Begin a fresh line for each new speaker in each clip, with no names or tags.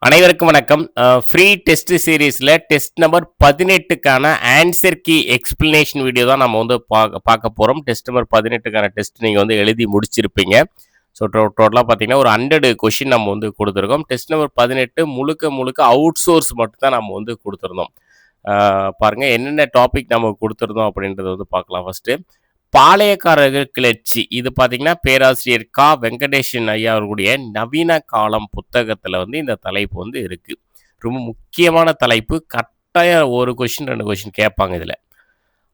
அனைவருக்கும் வணக்கம். Free test சீரீஸில் டெஸ்ட் நம்பர் 18க்கான ஆன்சர் கீ எக்ஸ்பிளனேஷன் வீடியோ தான் நம்ம வந்து பார்க்க போகிறோம். டெஸ்ட் நம்பர் 18க்கான டெஸ்ட் நீங்கள் வந்து எழுதி முடிச்சிருப்பீங்க. ஸோ டோட்டலாக பார்த்தீங்கன்னா ஒரு 100 கொஷின் நம்ம வந்து கொடுத்துருக்கோம். டெஸ்ட் நம்பர் 18 முழுக்க அவுட் சோர்ஸ் மட்டும் தான் நம்ம வந்து கொடுத்துருந்தோம். பாருங்கள் என்னென்ன டாபிக் நம்ம கொடுத்துருந்தோம் அப்படின்றத வந்து பார்க்கலாம். ஃபஸ்ட்டு பாளையக்காரர்கள் கிளர்ச்சி, இது பார்த்தீங்கன்னா பேராசிரியர் கா வெங்கடேஷன் ஐயா அவர்களுடைய நவீன காலம் புத்தகத்தில் வந்து இந்த தலைப்பு வந்து இருக்குது. ரொம்ப முக்கியமான தலைப்பு. கட்டாயம் ஒரு கொஷின் 2 கொஷின் கேட்பாங்க இதில்.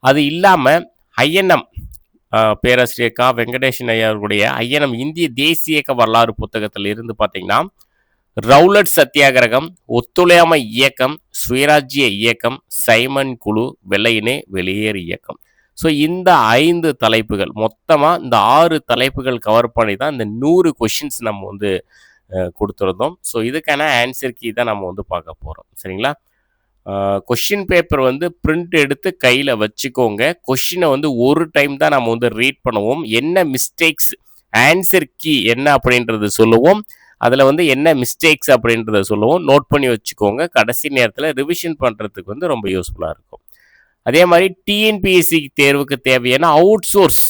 அது இல்லாமல் ஐஎன்எம் பேராசிரியர் கா வெங்கடேஷன் ஐயா அவர்களுடைய ஐஎன்எம் இந்திய தேசிய வரலாறு புத்தகத்தில் இருந்து பார்த்தீங்கன்னா ரவுலட் சத்தியாகிரகம், ஒத்துழையாமை இயக்கம், சுயராஜ்ய இயக்கம், சைமன் குழு, வெள்ளையினே வெளியேறு இயக்கம். ஸோ இந்த 5 தலைப்புகள் மொத்தமாக இந்த 6 தலைப்புகள் கவர் பண்ணி தான் இந்த 100 கொஷின்ஸ் நம்ம வந்து கொடுத்துருந்தோம். ஸோ இதுக்கான ஆன்சர் கீ தான் நம்ம வந்து பார்க்க போகிறோம். சரிங்களா? கொஷின் பேப்பர் வந்து பிரிண்ட் எடுத்து கையில் வச்சுக்கோங்க. கொஷினை வந்து ஒரு டைம் தான் நம்ம வந்து ரீட் பண்ணுவோம். என்ன மிஸ்டேக்ஸ், ஆன்சர் கீ என்ன அப்படின்றது சொல்லுவோம். அதில் வந்து என்ன மிஸ்டேக்ஸ் அப்படின்றத சொல்லுவோம். நோட் பண்ணி வச்சுக்கோங்க. கடைசி நேரத்தில் ரிவிஷன் பண்ணுறதுக்கு வந்து ரொம்ப யூஸ்ஃபுல்லாக இருக்கும். அதே மாதிரி டிஎன்பிஎஸ்சி தேர்வுக்கு தேவையான அவுட் சோர்ஸ்,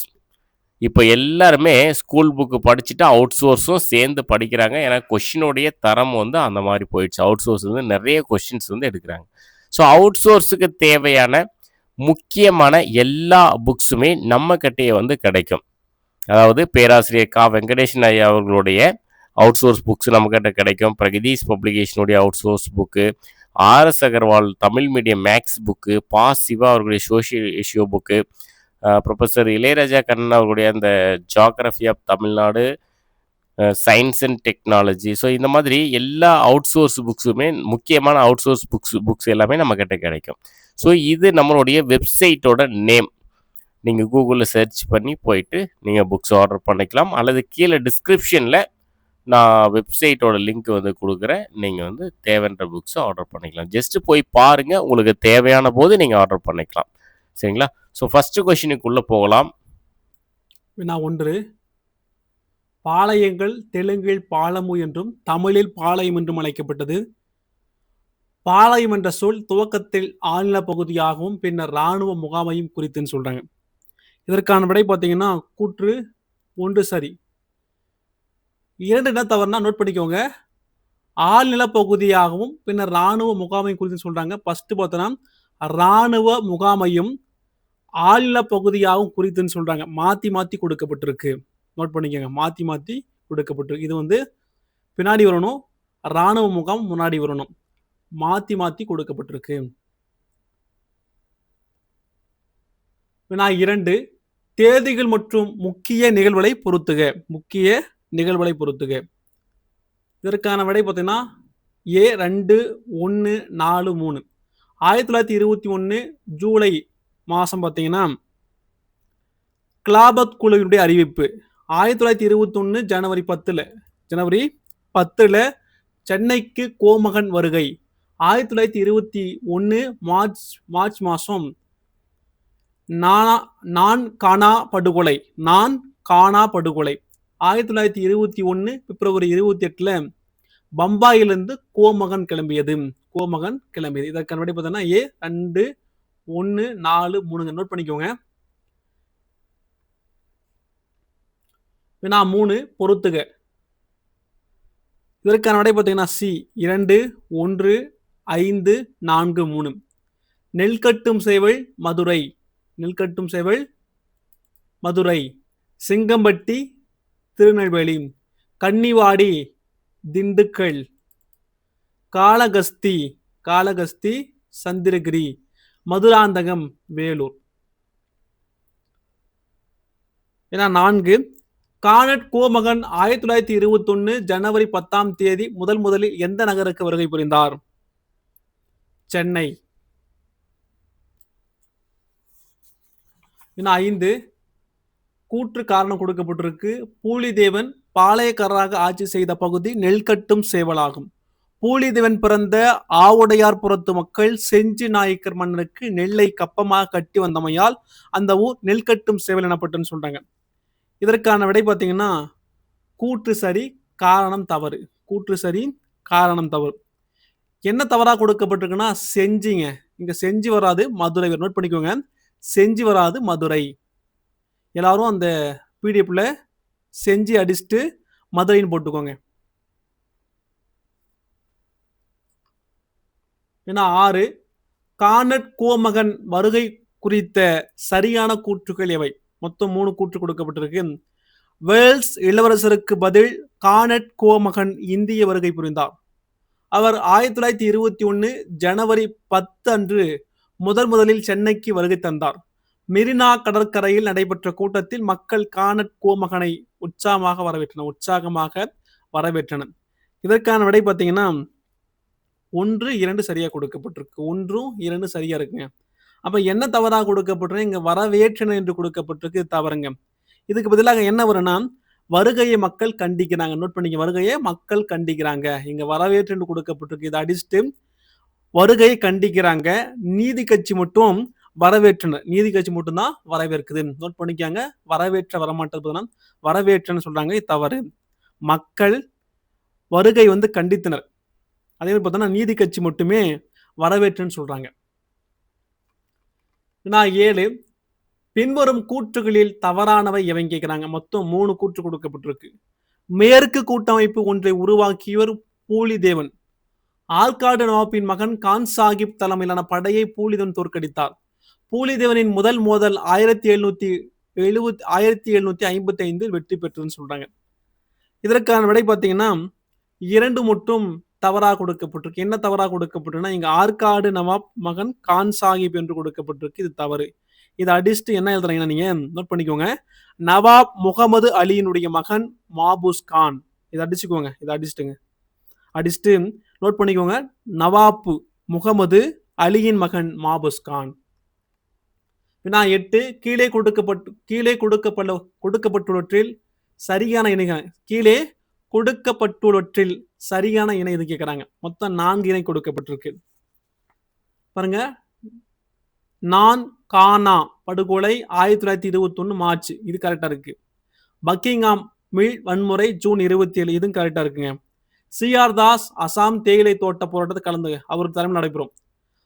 இப்போ எல்லாருமே ஸ்கூல் புக்கு படிச்சுட்டு அவுட் சோர்ஸும் சேர்ந்து படிக்கிறாங்க. ஏன்னா கொஷினுடைய தரம் வந்து அந்த மாதிரி போயிடுச்சு. அவுட் சோர்ஸ் வந்து நிறைய கொஷின்ஸ் வந்து எடுக்கிறாங்க. ஸோ அவுட் சோர்ஸுக்கு தேவையான முக்கியமான எல்லா புக்ஸுமே நம்ம கிட்டேயே வந்து கிடைக்கும். அதாவது பேராசிரியர் கா வெங்கடேஷன் ஐயா அவர்களுடைய அவுட் சோர்ஸ் புக்ஸ் நம்மக்கிட்ட கிடைக்கும். பிரகதீஷ் பப்ளிகேஷனுடைய out source book, RS Agarwal Tamil medium maths book, Pa Siva அவர்களுடைய social issue book, professor Ilaiyaraja Kannan அவர்களுடைய அந்த geography of Tamil Nadu, science and technology. So இந்த மாதிரி எல்லா அவுட் சோர்ஸ் புக்ஸுமே, முக்கியமான அவுட் சோர்ஸ் புக்ஸ் எல்லாமே நம்மக்கிட்ட கிடைக்கும். ஸோ இது நம்மளுடைய வெப்சைட்டோட நேம். நீங்கள் கூகுளில் சர்ச் பண்ணி போயிட்டு நீங்கள் புக்ஸ் ஆர்டர் பண்ணிக்கலாம். அல்லது கீழே டிஸ்கிரிப்ஷனில் நான் வெப்சைட்டோட லிங்க் வந்து கொடுக்குறேன். நீங்கள் வந்து தேவைன்ற புக்ஸை ஆர்டர் பண்ணிக்கலாம். ஜஸ்ட்டு போய் பாருங்கள். உங்களுக்கு தேவையான போது நீங்கள் ஆர்டர் பண்ணிக்கலாம். சரிங்களா? ஸோ ஃபஸ்ட்டு கொஷினுக்குள்ளே போகலாம்.
வினா 1. பாளையங்கள் தெலுங்கில் பாலமு என்றும் தமிழில் பாளையம் என்றும் அழைக்கப்பட்டது. பாளையம் என்ற சொல் துவக்கத்தில் ஆழ்நில பகுதியாகவும் பின்னர் இராணுவ முகாமையும் குறித்துன்னு சொல்கிறாங்க. இதற்கான விடை பார்த்தீங்கன்னா கூற்று 1 சரி. 2 என்ன தவறுனா நோட் பண்ணிக்கோங்க. ஆழ்நில பகுதியாகவும் பின்னர் இராணுவ முகாமையும் குறித்து சொல்றாங்க. ஃபர்ஸ்ட் பார்த்தோன்னா இராணுவ முகாமையும் ஆழ்நில பகுதியாகவும் குறித்துன்னு சொல்றாங்க. மாத்தி கொடுக்கப்பட்டிருக்கு. நோட் பண்ணிக்கோங்க. மாத்தி கொடுக்கப்பட்டிருக்கு. இது வந்து பின்னாடி வரணும், இராணுவ முகாம் முன்னாடி வரணும். மாத்தி கொடுக்கப்பட்டிருக்கு. வினா 2. தேதிகள் மற்றும் முக்கிய நிகழ்வுகளை பொறுத்துக. இதற்கான விடை பார்த்தீங்கன்னா A 2 1 4 3. 1921 ஜூலை மாதம் பார்த்தீங்கன்னா கிளாபத் குழுவினுடைய அறிவிப்பு. 1921 ஜனவரி 10 சென்னைக்கு கோமகன் வருகை. 1921 மார்ச் மாதம் நான் கானா படுகொலை. 1921 பிப்ரவரி 28 பம்பாயிலிருந்து கோமகன் கிளம்பியது. இதற்கான விடை பார்த்தீங்கன்னா A 2 1 4 3. நோட் பண்ணிக்கோங்க. வினா 3 பொறுத்துக. இதற்கான விடை பார்த்தீங்கன்னா C 2 1 5 4 3. நெல்கட்டும் சேவல் மதுரை, சிங்கம்பட்டி திருநெல்வேலி, கன்னிவாடி திண்டுக்கல், காளகஸ்தி சந்திரகிரி, மதுராந்தகம் வேலூர். ஏன்னா 4 கானட் கோமகன் 1921 ஜனவரி 10 முதலில் எந்த நகருக்கு வருகை புரிந்தார்? சென்னை. 5 கூற்று காரணம் கொடுக்கப்பட்டிருக்கு. பூலிதேவன் பாளையக்காரராக ஆட்சி செய்த பகுதி நெல்கட்டும் சேவலாகும். பூலிதேவன் பிறந்த ஆவுடையார்புரத்து மக்கள் செஞ்சி நாயக்கர் மன்னனுக்கு நெல்லை கப்பமாக கட்டி வந்தமையால் அந்த ஊர் நெல்கட்டும் சேவல் எனப்பட்டுன்னு சொல்றாங்க. இதற்கான விடை பார்த்தீங்கன்னா கூற்று சரி, காரணம் தவறு. என்ன தவறா கொடுக்கப்பட்டிருக்குன்னா செஞ்சிங்க. இங்க செஞ்சி வராது, மதுரை வரும். நோட் பண்ணிக்கோங்க. செஞ்சி வராது, மதுரை. எல்லாரும் அந்த பிடிஎஃப்ல செஞ்சி அடிச்சுட்டு மதுரைன்னு போட்டுக்கோங்க. ஏன்னா 6 கானட் கோமகன் வருகை குறித்த சரியான கூற்றுகள் எவை? மொத்தம் 3 கூற்று கொடுக்கப்பட்டிருக்கு. வேல்ஸ் இளவரசருக்கு பதில் கானட் கோமகன் இந்திய வருகை புரிந்தார். அவர் 1921 ஜனவரி 10 அன்று முதலில் சென்னைக்கு வருகை தந்தார். மெரினா கடற்கரையில் நடைபெற்ற கூட்டத்தில் மக்கள் கானட் கோமகனை உற்சாகமாக வரவேற்றனர். இதற்கான விடை பார்த்தீங்கன்னா 1, 2 சரியா கொடுக்கப்பட்டிருக்கு. 1, 2 சரியா இருக்குங்க. அப்ப என்ன தவறா கொடுக்கப்பட்டிருக்கு? இங்க வரவேற்றனர் என்று கொடுக்கப்பட்டிருக்கு. தவறுங்க. இதுக்கு பதிலாக என்ன வரும்னா வருகையை மக்கள் கண்டிக்கிறாங்க. நோட் பண்ணிக்க, வருகையை மக்கள் கண்டிக்கிறாங்க. இங்க வரவேற்று என்று கொடுக்கப்பட்டிருக்கு. இதை அடிச்சுட்டு வருகையை கண்டிக்கிறாங்க. நீதி கட்சி மட்டும் வரவேற்றனர். நீதி கட்சி மட்டும் தான் வரவேற்குது. நோட் பண்ணிக்காங்க. வரவேற்ற வரமாட்டது வரவேற்றன்னு சொல்றாங்க. இது தவறு. மக்கள் வருகை கண்டித்தனர். அதே மாதிரி பார்த்தோம்னா நீதி கட்சி மட்டுமே வரவேற்றுன்னு சொல்றாங்க. 7 பின்வரும் கூற்றுகளில் தவறானவை எவன் கேட்கிறாங்க. மொத்தம் 3 கூற்று கொடுக்கப்பட்டிருக்கு. மேற்கு கூட்டமைப்பு ஒன்றை உருவாக்கியவர் பூலிதேவன். ஆற்காடு நவாப்பின் மகன் கான் சாஹிப் தலைமையிலான படையை பூலிதேவன் தோற்கடித்தார். பூலிதேவனின் முதல் மோதல் 1755 வெற்றி பெற்றதுன்னு சொல்றாங்க. இதற்கான விடை பார்த்தீங்கன்னா 2 மட்டும் தவறா கொடுக்கப்பட்டிருக்கு. என்ன தவறா கொடுக்கப்பட்டிருக்குன்னா இங்க ஆற்காடு நவாப் மகன் கான் சாஹிப் என்று கொடுக்கப்பட்டிருக்கு. இது தவறு. இதை அடிச்சுட்டு என்ன எழுதுறீங்கன்னா நீங்க நோட் பண்ணிக்கோங்க. நவாப் முகமது அலியினுடைய மகன் மாபூஸ் கான். இதை அடிச்சுக்கோங்க. இதை அடிச்சுட்டு நோட் பண்ணிக்கோங்க. நவாப் முகமது அலியின் மகன் மாபூஸ் கான். 8 கீழே கொடுக்கப்பட்டுள்ளவற்றில் சரியான இணைகள் கீழே கொடுக்கப்பட்டுள்ளவற்றில் சரியான இணை இது கேட்கிறாங்க. மொத்தம் 4 இணை கொடுக்கப்பட்டிருக்கு. பாருங்க, நான் கானா படுகொலை 1921 மார்ச், இது கரெக்டா இருக்கு. பக்கிங்ஹாம் மில் வன்முறை ஜூன் 27, இதுவும் கரெக்டா இருக்குங்க. சிஆர் தாஸ் அசாம் தேயிலை தோட்ட போராட்டத்தை கலந்து அவருக்கு தலைமை நடைபெறும்.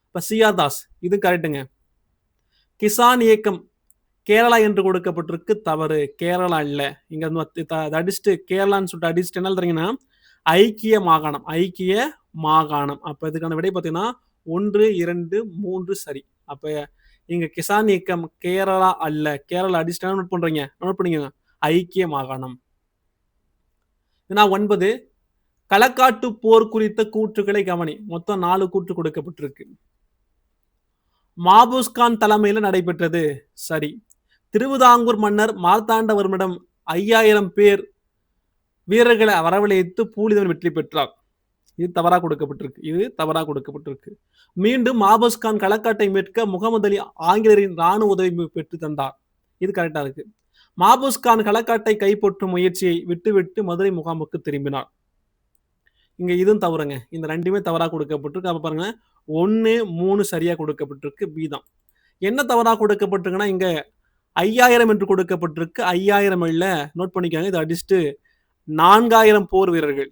இப்ப சிஆர் தாஸ் இது கரெக்டுங்க. கிசான் இயக்கம் கேரளா என்று கொடுக்கப்பட்டிருக்கு. தவறு. கேரளா இல்ல. இங்க அடிச்சுட்டு கேரளான்னு சொல்லிட்டு அடிச்சுட்டு என்ன எழுதுறீங்கன்னா ஐக்கிய மாகாணம். அப்ப இதுக்கான விடை பார்த்தீங்கன்னா 1, 2, 3 சரி. அப்ப இங்க கிசான் இயக்கம் கேரளா அல்ல. கேரளா அடிச்சுட்டு நோட் பண்றீங்க. நோட் பண்ணிக்கோங்க. ஐக்கிய மாகாணம். 9 களக்காட்டு போர் குறித்த கூற்றுகளை கவனி. மொத்தம் 4 கூற்று கொடுக்கப்பட்டிருக்கு. மாபூஸ்கான் தலைமையில் நடைபெற்றது. சரி. திருவிதாங்கூர் மன்னர் மார்த்தாண்டவர்மனிடம் 5000 பேர் வீரர்களை வரவழைத்து பூலிதேவன் வெற்றி பெற்றார். இது தவறா கொடுக்கப்பட்டிருக்கு. மீண்டும் மாபூஸ்கான் களக்காட்டை மீட்க முகமது அலி ஆங்கிலேயரின் ராணுவ உதவி பெற்று தந்தார். இது கரெக்டா இருக்கு. மாபூஸ்கான் களக்காட்டை கைப்பற்றும் முயற்சியை விட்டுவிட்டு மதுரை முகாமுக்கு திரும்பினார். இங்க இதுவும் தவறுங்க. இந்த 2மே தவறா கொடுக்கப்பட்டிருக்கு. அப்ப பாருங்க 1, 3 சரியா கொடுக்கப்பட்டிருக்கு. பி தான். என்ன தவறா கொடுக்கப்பட்டிருக்குன்னா இங்க 5000 என்று கொடுக்கப்பட்டிருக்கு. 5000 இல்ல. நோட் பண்ணிக்காங்க. இதை அடிச்சுட்டு 4000 போர் வீரர்கள்.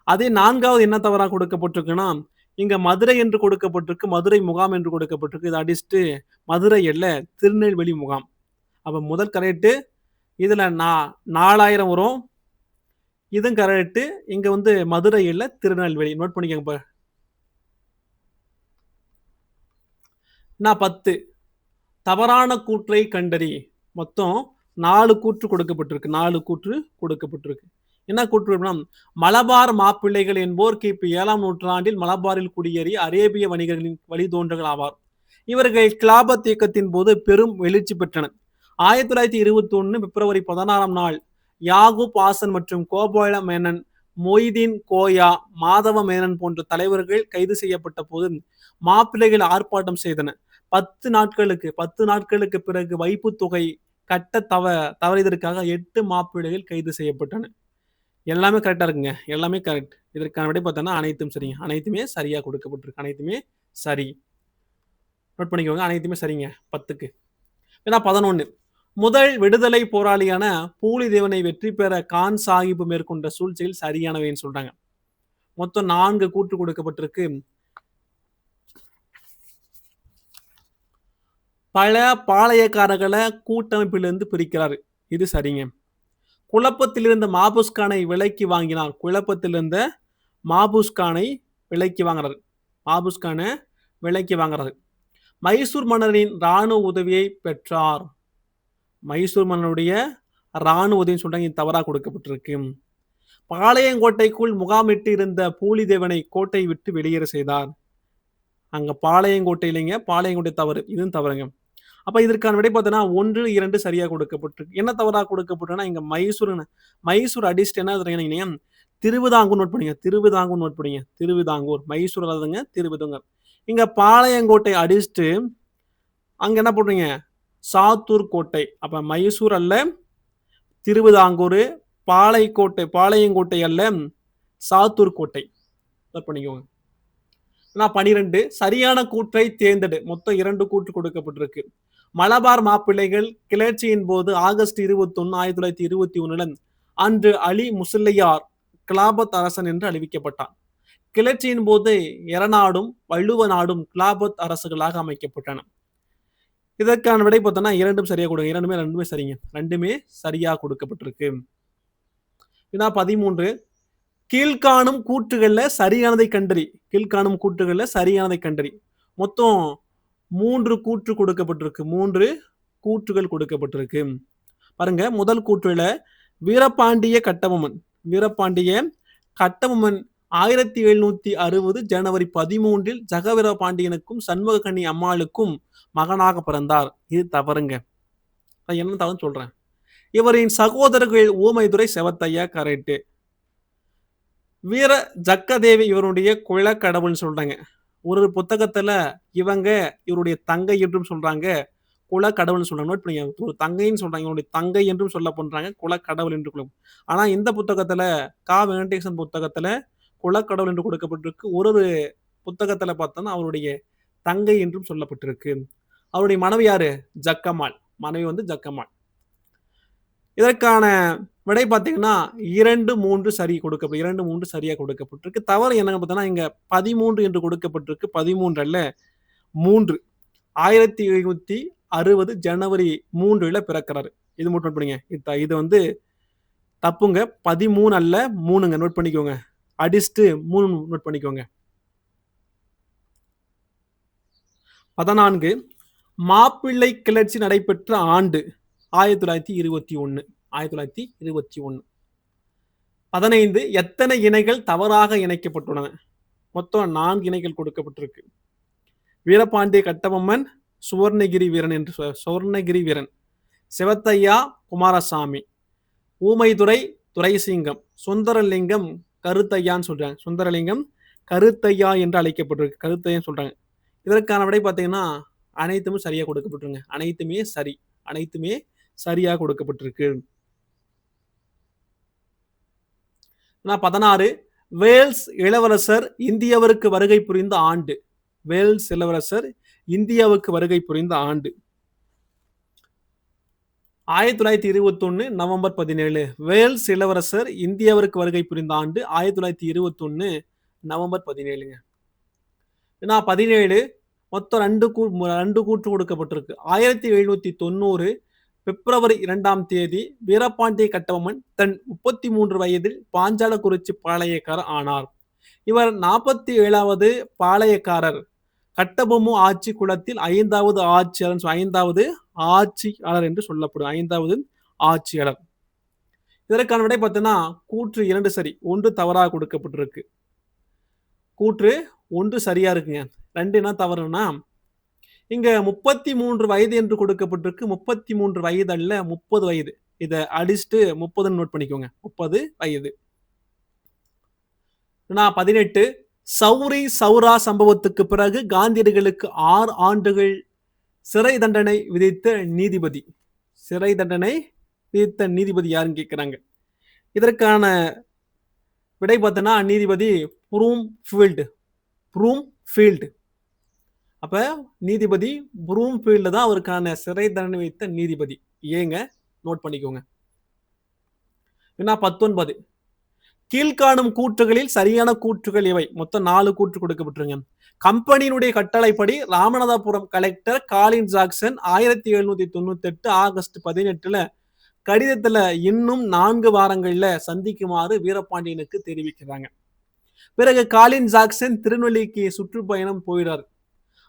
அதே 4வது என்ன தவறா கொடுக்கப்பட்டிருக்குன்னா இங்க மதுரை என்று கொடுக்கப்பட்டிருக்கு. மதுரை முகாம் என்று கொடுக்கப்பட்டிருக்கு. இதை அடிச்சுட்டு மதுரை இல்ல, திருநெல்வேலி முகாம். அப்ப முதல் கரெக்ட். இதுல 4000 வரும். இதுவும் கரெக்ட். இங்க மதுரை இல்ல, திருநெல்வேலி. நோட் பண்ணிக்கோங்க. 10 தவறான கூற்றை கண்டறி. மொத்தம் 4 கூற்று கொடுக்கப்பட்டிருக்கு. என்ன கூற்று? மலபார் மாப்பிள்ளைகள் என்போர் கிபி 7ஆம் நூற்றாண்டில் மலபாரில் குடியேறி அரேபிய வணிகர்களின் வழித்தோன்றல்கள் ஆவார். இவர்கள் கிலாபத் இயக்கத்தின் போது பெரும் எழுச்சி பெற்றனர். 1921 பிப்ரவரி 16ஆம் நாள் யாகூப் ஆசன் மற்றும் கோபால மேனன், மொய்தீன் கோயா, மாதவ மேனன் போன்ற தலைவர்கள் கைது செய்யப்பட்ட போது மாப்பிள்ளைகள் ஆர்ப்பாட்டம் செய்தனர். 10 நாட்களுக்கு பிறகு வைப்பு தொகை கட்ட தவறியதற்காக 8 மாப்பிள்ளைகள் கைது செய்யப்பட்டனர். எல்லாமே கரெக்டா இருக்குங்க. எல்லாமே கரெக்ட். இதற்கான விடை பார்த்தோம்னா அனைத்தும் சரிங்க. அனைத்துமே சரியா கொடுக்கப்பட்டிருக்கு. அனைத்துமே சரி. நோட் பண்ணிக்கோங்க. அனைத்துமே சரிங்க. 10க்கு. 11 முதல் விடுதலை போராளியான பூலிதேவனை வெற்றி பெற கான் சாஹிப் மேற்கொண்ட சூழ்ச்சியில் சரியானவைன்னு சொல்றாங்க. மொத்தம் 4 கூற்று கொடுக்கப்பட்டிருக்கு. பல பாளையக்காரர்களை கூட்டமைப்பிலிருந்து பிரிக்கிறாரு. இது சரிங்க. குழப்பத்தில் இருந்த மாபுஸ்கானை விலைக்கு வாங்கினார். குழப்பத்தில் இருந்த மாபுஸ்கானை விலைக்கு வாங்குறாரு. மாபுஸ்கானை விலைக்கு வாங்குறாரு. மைசூர் மன்னரின் இராணுவ உதவியை பெற்றார். மைசூர் மன்னனுடைய இராணுவ உதவின்னு சொல்றாங்க. இது தவறா கொடுக்கப்பட்டிருக்கு. பாளையங்கோட்டைக்குள் முகாமிட்டு இருந்த பூலிதேவனை கோட்டை விட்டு வெளியேற செய்தார். அங்க பாளையங்கோட்டை இல்லைங்க, பாளையங்கோட்டை தவறு. இதுவும் தவறுங்க. அப்ப இதற்கான விடை பார்த்தோன்னா 1, 2 சரியா கொடுக்கப்பட்டிருக்கு. என்ன தவறா கொடுக்கப்பட்டிருக்குன்னா இங்க மைசூர் அடிச்சுட்டு என்ன சொல்றீங்க, திருவிதாங்கூர் நோட் பண்ணிங்க. திருவிதாங்கூர் நோட் பண்ணிங்க. திருவிதாங்கூர் மைசூர் அல்லாதங்க திருவிதாங்கூர். இங்க பாளையங்கோட்டை அடிச்சுட்டு அங்க என்ன போடுறீங்க, சாத்தூர் கோட்டை. அப்ப மைசூர் அல்ல திருவிதாங்கூர், பாளையங்கோட்டை அல்ல சாத்தூர் கோட்டை. நோட் பண்ணிக்கோங்க. 12 சரியான கூற்றை தேர்ந்தெடு. மொத்தம் 2 கூற்று கொடுக்கப்பட்டிருக்கு. மலபார் மாப்பிள்ளைகள் கிளர்ச்சியின் போது ஆகஸ்ட் 21, 1921 அன்று அலி முசல்லையார் கிலாபத் அரசன் என்று அறிவிக்கப்பட்டார். கிளர்ச்சியின் போது எரநாடும் வள்ளுவ நாடும் கிலாபத் அரசுகளாக அமைக்கப்பட்டன. இதற்கான விடை பார்த்தோம்னா 2 சரியா கொடுங்க. ரெண்டுமே சரிங்க. 2மே சரியா கொடுக்கப்பட்டிருக்கு. 13 கீழ்காணும் கூற்றுகள்ல சரியானதை கண்டறி. கீழ்காணும் கூற்றுகள்ல சரியானதை கண்டறி. மொத்தம் 3 கூற்று கொடுக்கப்பட்டிருக்கு. 3 கூற்றுகள் கொடுக்கப்பட்டிருக்கு. பாருங்க, முதல் கூற்றுல வீரபாண்டிய கட்டபொம்மன் 1760 ஜனவரி 13 ஜெகவீர பாண்டியனுக்கும் சண்முகக்கண்ணி அம்மாளுக்கும் மகனாக பிறந்தார். இது தவறுங்க. என்ன தவறுன்னு சொல்றேன். இவரின் சகோதரர்கள் ஊமைதுரை, செவத்தையா கரெக்ட். வீர ஜக்கதேவி இவருடைய குலக்கடவுள்னு சொல்றாங்க. ஒரு புத்தகத்துல இவருடைய தங்கை என்றும் சொல்றாங்க, குலக்கடவுள்னு சொல்றாங்க. நோட் பண்ணிங்க. ஒரு தங்கைன்னு சொல்றாங்க, இவருடைய தங்கை என்றும் சொல்ல பண்றாங்க, குலக்கடவுள் என்று குலம். ஆனா இந்த புத்தகத்துல வெங்கடேசன் புத்தகத்துல குலக்கடவுள் என்று கொடுக்கப்பட்டிருக்கு. ஒரு புத்தகத்துல பார்த்தோம்னா அவருடைய தங்கை என்றும் சொல்லப்பட்டிருக்கு. அவருடைய மனைவி யாரு, ஜக்கம்மாள். மனைவி ஜக்கம்மாள். இதற்கான விடை பார்த்தீங்கன்னா 2, 3 சரி கொடுக்கப்பட்டு 2, 3 சரியா கொடுக்கப்பட்டிருக்கு. தவறு என்னங்க பார்த்தோன்னா இங்க 13 என்று கொடுக்கப்பட்டிருக்கு. 13 அல்ல 3. 1760 ஜனவரி 3 பிறக்கிறாரு. இது மட்டும் நோட் பண்ணிங்க. இது தப்புங்க. 13 அல்ல 3ங்க. நோட் பண்ணிக்கோங்க. அடிச்சுட்டு 3 நோட் பண்ணிக்கோங்க. 14 மாப்பிள்ளை கிளர்ச்சி நடைபெற்ற ஆண்டு 1921. 1921. 15 எத்தனை இணைகள் தவறாக இணைக்கப்பட்டுள்ளன? மொத்தம் 4 இணைகள் கொடுக்கப்பட்டிருக்கு. வீரபாண்டிய கட்டபொம்மன் சுவர்ணகிரி வீரன், சிவத்தையா குமாரசாமி, ஊமைதுரை துரைசிங்கம், சுந்தரலிங்கம் கருத்தையான்னு சொல்றாங்க. சுந்தரலிங்கம் கருத்தையா என்று அழைக்கப்பட்டிருக்கு. கருத்தையான்னு சொல்றாங்க. இதற்கான விடை பார்த்தீங்கன்னா அனைத்துமே சரியா கொடுக்கப்பட்டிருங்க. அனைத்துமே சரியா கொடுக்கப்பட்டிருக்கு. 16 வேல்ஸ் இளவரசர் இந்தியாவிற்கு வருகை புரிந்த ஆண்டு. வேல்ஸ் இளவரசர் இந்தியாவுக்கு வருகை புரிந்த ஆண்டு 1921 நவம்பர் 17. வேல்ஸ் இளவரசர் இந்தியாவிற்கு வருகை புரிந்த ஆண்டு 1921 நவம்பர் 17ங்க. 17 மொத்தம் 2 கூற்று கொடுக்கப்பட்டிருக்கு. 1790 பிப்ரவரி 2ஆம் தேதி வீரபாண்டிய கட்டபொம்மன் தன் 33 வயதில் பாஞ்சாலக்குறிச்சி பாளையக்காரர் ஆனார். இவர் 47வது பாளையக்காரர். கட்டபொம்மு ஆட்சி குலத்தில் 5வது ஆட்சியாளர் என்று சொல்லப்படும். 5வது ஆட்சியாளர். இதற்கான விடை பார்த்தீங்கன்னா கூற்று 2 சரி, 1 தவறாக கொடுக்கப்பட்டிருக்கு. கூற்று 1 சரியா இருக்குங்க. 2 என்ன தவறுனா இங்க 33 வயது என்று கொடுக்கப்பட்டிருக்கு. 33 வயது அல்ல 30 வயது. இதை அடிச்சுட்டு 30 நோட் பண்ணிக்கோங்க. 30 வயது. 18 சௌரா சம்பவத்துக்கு பிறகு காந்தியடிகளுக்கு 6 ஆண்டுகள் சிறை தண்டனை விதித்த நீதிபதி. யாருன்னு கேட்கிறாங்க. இதற்கான விடை பார்த்தனா நீதிபதி ப்ரூம்ஃபீல்டு. அப்ப நீதிபதி ப்ரூம்ஃபீல்டு தான் அவருக்கான சிறை தண்டனை வைத்த நீதிபதி. ஏங்க நோட் பண்ணிக்கோங்க. 19 கீழ்காணும் கூற்றுகளில் சரியான கூற்றுகள் இவை. மொத்தம் 4 கூற்று கொடுக்கப்பட்டிருங்க. கம்பெனியினுடைய கட்டளைப்படி ராமநாதபுரம் கலெக்டர் காலின் ஜாக்சன் 1798 ஆகஸ்ட் 18ல கடிதத்துல இன்னும் 4 வாரங்கள்ல சந்திக்குமாறு வீரபாண்டியனுக்கு தெரிவிக்கிறாங்க. பிறகு காலின் ஜாக்சன் திருநெல்வேலிக்கு சுற்றுப்பயணம் போயிடாரு.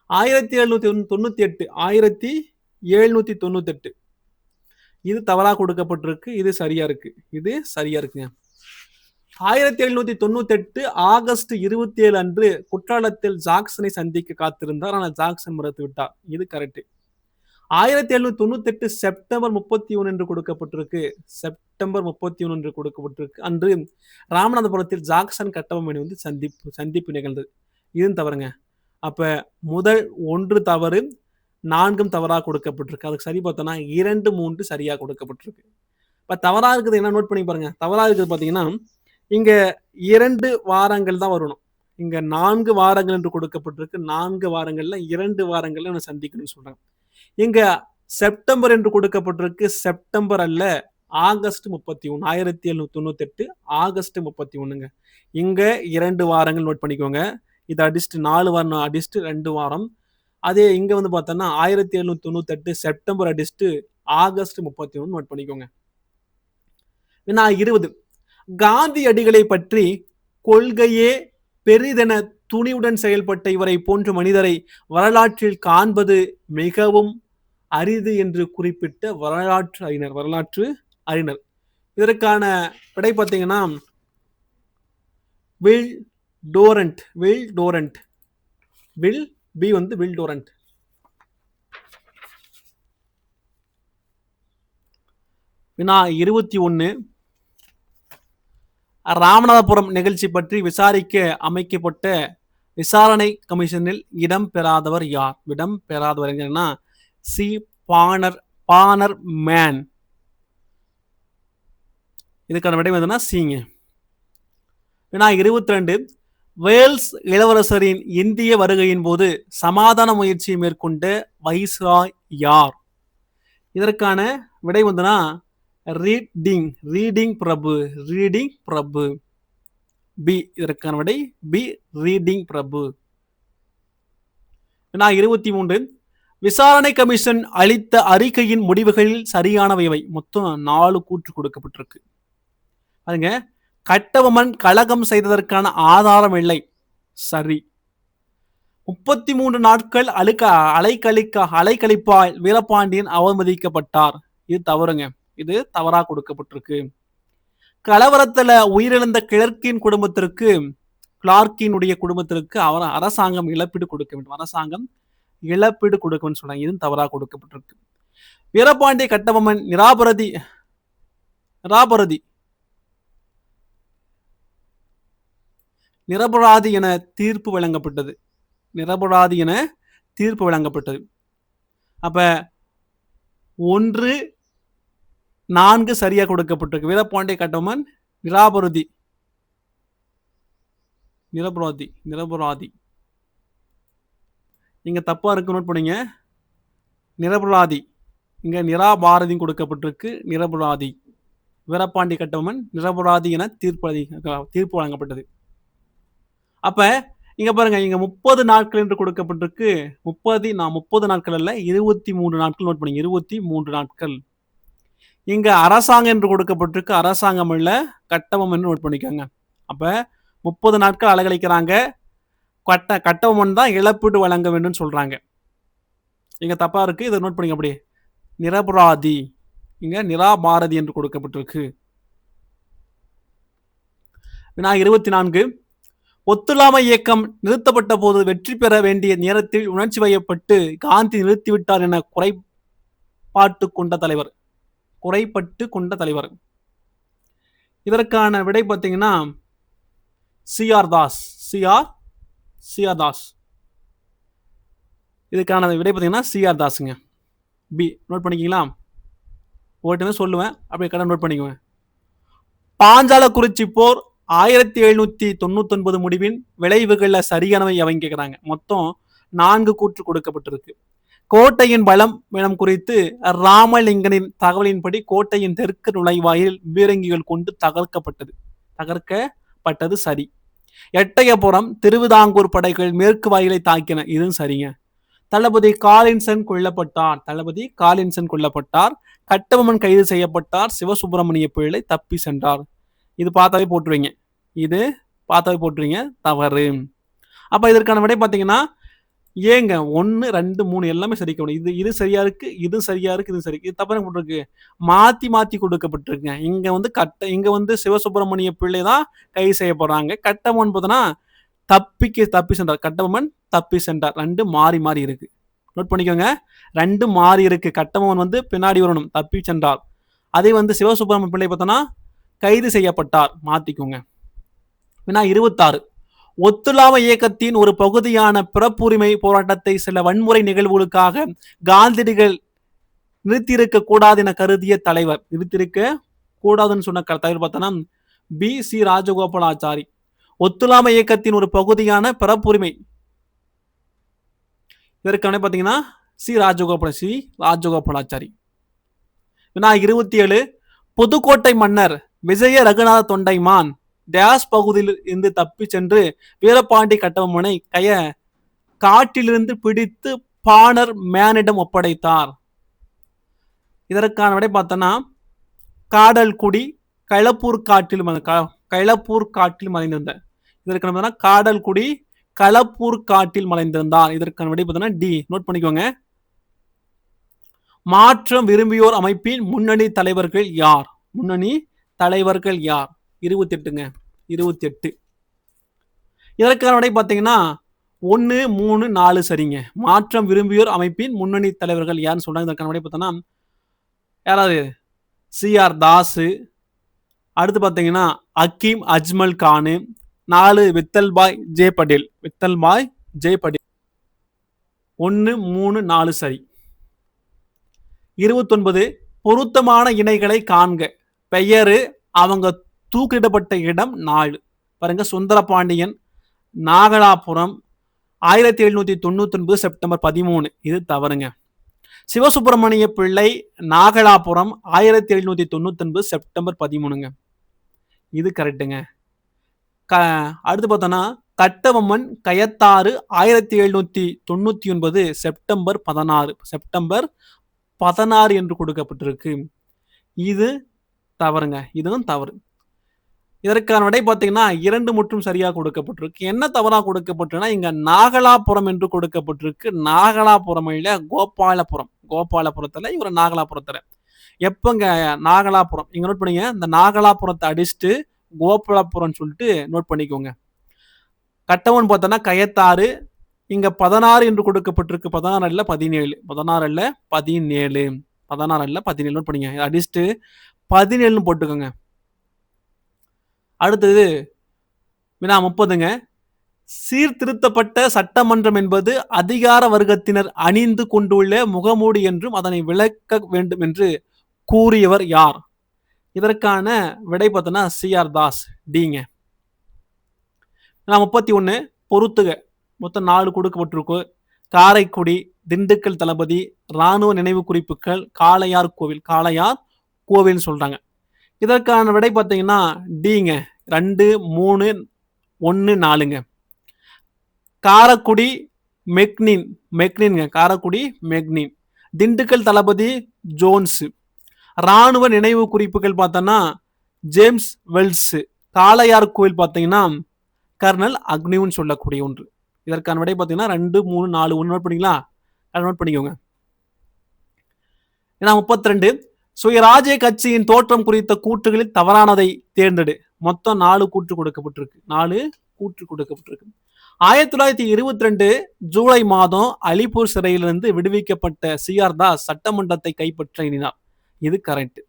1798 இது தவறா கொடுக்கப்பட்டிருக்கு. இது சரியா இருக்குங்க. 1798 ஆகஸ்ட் 27 அன்று குற்றாலத்தில் ஜாக்சனை சந்திக்க காத்திருந்தார். ஆனால் ஜாக்சன் மறுத்து விட்டார். இது கரெக்ட். 1798 செப்டம்பர் 31 என்று கொடுக்கப்பட்டிருக்கு. அன்று ராமநாதபுரத்தில் ஜாக்சன் கட்டபொம்மன் வந்து சந்திப்பு நிகழ்ந்தது. இதுவும் தவறுங்க. அப்ப முதல் 1 தவறு, 4 தவறா கொடுக்கப்பட்டிருக்கு. அதுக்கு சரி பார்த்தோம்னா 2, 3 சரியா கொடுக்கப்பட்டிருக்கு. இப்ப தவறா இருக்குது என்ன நோட் பண்ணி பாருங்க. தவறா இருக்குது பாத்தீங்கன்னா இங்க 2 வாரங்கள் தான் வரணும். இங்க 4 வாரங்கள் என்று கொடுக்கப்பட்டிருக்கு. 4 வாரங்கள்ல 2 வாரங்கள்ல சந்திக்கணும்னு சொல்றாங்க. இங்க செப்டம்பர் என்று கொடுக்கப்பட்டிருக்கு. செப்டம்பர் அல்ல, ஆகஸ்ட் 31. 1798 ஆகஸ்ட் 31ங்க. இங்க 2 வாரங்கள் நோட் பண்ணிக்கோங்க. இதை அடிச்சுட்டு 4 வாரம் அடிச்சுட்டு 2 வாரம். அதே இங்க வந்து பார்த்தோம்னா 1798 செப்டம்பர் அடிச்சுட்டு ஆகஸ்ட் 31 நோட் பண்ணிக்கோங்க. வினா 20. காந்தியடிகளை பற்றி கொள்கையே பெரிதென துணிவுடன் செயல்பட்ட இவரை போன்ற மனிதரை வரலாற்றில் காண்பது மிகவும் அரிது என்று குறிப்பிட்ட வரலாற்று அறிஞர். இதற்கான விடை பார்த்தீங்கன்னா வில் டோரண்ட். வினா 21. ராமநாதபுரம் நிகழ்ச்சி பற்றி விசாரிக்க அமைக்கப்பட்ட விசாரணை கமிஷனில் இடம்பெறாதவர் யார்? என்னன்னா சி. Banner man. இதுக்கான விடை வந்து சிங்க. வினா 22. வேல்ஸ் இளவரசரின் இந்திய வருகையின் போது சமாதான முயற்சியை மேற்கொண்ட வைஸ்ராய் யார்? இதற்கான விடை வந்துன்னா ரீடிங் பிரபு. பி. இதற்கான விடை பி. ரீடிங் பிரபு. வினா 23. விசாரணை கமிஷன் அளித்த அறிக்கையின் முடிவுகளில் சரியானவை. மொத்தம் 4 கூற்று கொடுக்கப்பட்டிருக்கு. அதுங்க கட்டபொம்மன் கலகம் செய்ததற்கான ஆதாரம் இல்லை. சரி. 33 நாட்கள் அலைக்கழிப்பால் வீரபாண்டியன் அவமதிக்கப்பட்டார். இது தவறுங்க. இது தவறா கொடுக்கப்பட்டிருக்கு. கலவரத்துல உயிரிழந்த கிளார்க்கினுடைய குடும்பத்திற்கு அவர் அரசாங்கம் இழப்பீடு கொடுக்க வேண்டும். சொல்றாங்க. இது தவறா கொடுக்கப்பட்டிருக்கு. வீரபாண்டிய கட்டபொம்மன் நிரபராதி என தீர்ப்பு வழங்கப்பட்டது. அப்ப 1, 4 சரியா கொடுக்கப்பட்டிருக்கு. வீரபாண்டிய கட்டபொம்மன் நிரபராதி. நீங்க தப்பா இருக்கு நோட் பண்ணீங்க. நிரபராதி. இங்க நிராபாரதி கொடுக்கப்பட்டிருக்கு. நிரபராதி. வீரபாண்டிய கட்டபொம்மன் நிரபராதி என தீர்ப்பு வழங்கப்பட்டது. அப்ப இங்க பாருங்க, இங்க 30 நாட்கள் என்று கொடுக்கப்பட்டிருக்கு. 30 நாட்கள் அல்ல, 23 நாட்கள் நோட் பண்ணீங்க. 23 நாட்கள். இங்க அரசாங்கம் என்று கொடுக்கப்பட்டிருக்கு. அரசாங்கம் இல்ல, கட்டபொம்மன் நோட் பண்ணிக்கோங்க. அப்ப 30 நாட்கள் அலைக்கழிக்கிறாங்க. கட்டபொம்மன் தான் இழப்பீடு வழங்க வேண்டும் சொல்றாங்க. இங்க தப்பா இருக்கு. இதை நோட் பண்ணிக்க. அப்படியே நிரபராதி. இங்க நிராபாரதி என்று கொடுக்கப்பட்டிருக்கு. வினா 24. ஒத்துழையாமை இயக்கம் நிறுத்தப்பட்ட போது வெற்றி பெற வேண்டிய நேரத்தில் உணர்ச்சி வயப்பட்டு காந்தி நிறுத்திவிட்டார் என குறைப்பட்டு கொண்ட தலைவர். இதற்கான விடை பார்த்தீங்கன்னா சி.ஆர். தாஸ். இதுக்கான விடை பார்த்தீங்கன்னா சி.ஆர். தாஸுங்க. பி. நோட் பண்ணிக்கலாம். ஓட்டுமே சொல்லுவேன், அப்படியே கடை நோட் பண்ணிக்குவேன். பாஞ்சாலக்குறிச்சி போர் 1799 முடிவின் விளைவுகள்ல சரியானவை எவங்க கேட்கிறாங்க. மொத்தம் 4 கூற்று கொடுக்கப்பட்டிருக்கு. கோட்டையின் பலம் குறித்து ராமலிங்கனின் தகவலின்படி கோட்டையின் தெற்கு நுழைவாயில் பீரங்கிகள் கொண்டு தகர்க்கப்பட்டது. தகர்க்கப்பட்டது சரி. எட்டயபுரம் திருவிதாங்கூர் படைகள் மேற்கு வாயிலை தாக்கின, இதுவும் சரிங்க. தளபதி காலின்சன் கொல்லப்பட்டார். கட்டபொம்மன் கைது செய்யப்பட்டார். சிவசுப்பிரமணிய பிள்ளை தப்பி சென்றார். இது பார்த்தாவே போட்டுருவீங்க. தவறு. அப்ப இதற்கான விடை பார்த்தீங்கன்னா ஏங்க 1, 2, 3 எல்லாமே சரிக்க முடியும். இது சரியா இருக்கு, இது சரியா இருக்கு, இது சரி. இது தப்பா போட்டிருக்கு. மாத்தி கொடுக்கப்பட்டிருக்குங்க. இங்க வந்து சிவசுப்பிரமணிய பிள்ளை தான் கைது செய்யப்படுறாங்க. கட்டபொம்மன் பார்த்தனா தப்பி சென்றார். கட்டபொம்மன் தப்பி சென்றார். 2 மாறி இருக்கு. நோட் பண்ணிக்கோங்க. 2 மாறி இருக்கு. கட்டபொம்மன் வந்து பின்னாடி வரணும், தப்பி சென்றார். அதே வந்து சிவசுப்பிரமணிய பிள்ளை பார்த்தோன்னா கைது செய்யப்பட்டார். மாத்திக்கோங்க. வினா 26. ஒத்துழையாமை இயக்கத்தின் ஒரு பகுதியான பிறப்புரிமை போராட்டத்தை சில வன்முறை நிகழ்வுகளுக்காக காந்தியடிகள் நிறுத்தியிருக்க கூடாது என கருதிய தலைவர். நிறுத்தியிருக்க கூடாதுன்னு சொன்ன தலைவர் பார்த்தோன்னா B.C. ராஜகோபாலாச்சாரி. ஒத்துழையாமை இயக்கத்தின் ஒரு பகுதியான பிறப்புரிமை, இதற்கான பார்த்தீங்கன்னா சி ராஜகோபாலாச்சாரி. வினா 27. புதுக்கோட்டை மன்னர் விஜய ரகுநாத தொண்டைமான் டேஸ் பகுதியில் இருந்து தப்பி சென்று வீரபாண்டி கட்டபொம்மனை காட்டிலிருந்து பிடித்து பாணர் மேனிடம் ஒப்படைத்தார். இதற்கான விடை பார்த்தோன்னா காடல்குடி களப்பூர் காட்டில் மறைந்திருந்தார். இதற்கான காடல்குடி களப்பூர் காட்டில் மறைந்திருந்தார். இதற்கான விடை பார்த்தோன்னா டி. நோட் பண்ணிக்கோங்க. மாற்றம் விரும்பியோர் அமைப்பின் முன்னணி தலைவர்கள் யார்? 28. இதற்கான விடை பார்த்தீங்கன்னா 1, 3, 4 சரிங்க. மாற்றம் விரும்பியோர் அமைப்பின் முன்னணி தலைவர்கள் யாருன்னு சொல்றாங்க. இதற்கான விடை பார்த்தோன்னா யாராவது C.R. தாஸ், அடுத்து பார்த்தீங்கன்னா ஹக்கீம் அஜ்மல் கானு, 4 வித்தல்பாய் ஜே படேல். 1, 3, 4 சரி. 29. பொருத்தமான இணைகளை காண்க. பெயரு, அவங்க தூக்கிடப்பட்ட இடம் 4. பாருங்க, சுந்தரபாண்டியன், நாகலாபுரம், 1799 செப்டம்பர் 13. இது தவறுங்க. சிவசுப்பிரமணிய பிள்ளை, நாகலாபுரம், 1799 செப்டம்பர் 13ங்க. இது கரெக்டுங்க. அடுத்து பார்த்தோன்னா கட்டபொம்மன் கயத்தாறு 1799 செப்டம்பர் 16 என்று கொடுக்கப்பட்டிருக்கு. இது தவறுங்க. இதுவும் தவறு. இதற்கான விடை பார்த்தீங்கன்னா 2 மட்டும் சரியாக கொடுக்கப்பட்டிருக்கு. என்ன தவறாக கொடுக்கப்பட்டிருக்குன்னா இங்க நாகலாபுரம் என்று கொடுக்கப்பட்டிருக்கு. நாகலாபுரம் இல்ல, கோபாலபுரத்துல இவர் நாகலாபுரத்துல. எப்பங்க நாகலாபுரம் இங்க நோட் பண்ணிங்க. இந்த நாகலாபுரத்தை அடிச்சுட்டு கோபாலபுரம் சொல்லிட்டு நோட் பண்ணிக்கோங்க. கட்டவன் பார்த்தோன்னா கயத்தாறு, இங்க 16 என்று கொடுக்கப்பட்டிருக்கு. 16 அல்ல 17 நோட் பண்ணிங்க. அடிச்சுட்டு 17 போட்டுக்கோங்க. அடுத்தது வினா 30ங்க. சீர்திருத்தப்பட்ட சட்டமன்றம் என்பது அதிகார வர்க்கத்தினர் அணிந்து கொண்டுள்ள முகமூடி என்றும் அதனை விளக்க வேண்டும் என்று கூறியவர் யார்? இதற்கான விடை பார்த்தோன்னா C.R. தாஸ், டிங்க. 31 பொறுத்துக. மொத்தம் 4 கொடுக்கப்பட்டிருக்கு. காரைக்குடி, திண்டுக்கல் தளபதி, இராணுவ நினைவு குறிப்புகள், காளையார் கோவில் சொல்றாங்க. இதற்கான விடை பார்த்தீங்கன்னா டிங்க. 2, 3, 1, 4ங்க. காரைக்குடி மெக்னின். திண்டுக்கல் தளபதி ஜோன்ஸ். இராணுவ நினைவு குறிப்புகள் பார்த்தோன்னா ஜேம்ஸ் வெல்ஸ். காளையார் கோவில் பார்த்தீங்கன்னா கர்னல் அக்னிவுன்னு சொல்லக்கூடிய ஒன்று. இதற்கான விடை பார்த்தீங்கன்னா 2, 3, 4, 1 நோட் பண்ணிங்களா? நோட் பண்ணிக்கோங்க. 32 சுயராஜ்ய கட்சியின் தோற்றம் குறித்த கூற்றுகளில் தவறானதை தேர்ந்தெடு. மொத்தம் 4 கூற்று கொடுக்கப்பட்டிருக்கு. 1922 ஜூலை மாதம் அலிப்பூர் சிறையிலிருந்து விடுவிக்கப்பட்ட C.R. தாஸ் சட்டமன்றத்தை கைப்பற்ற எண்ணினார். இது கரெக்ட்.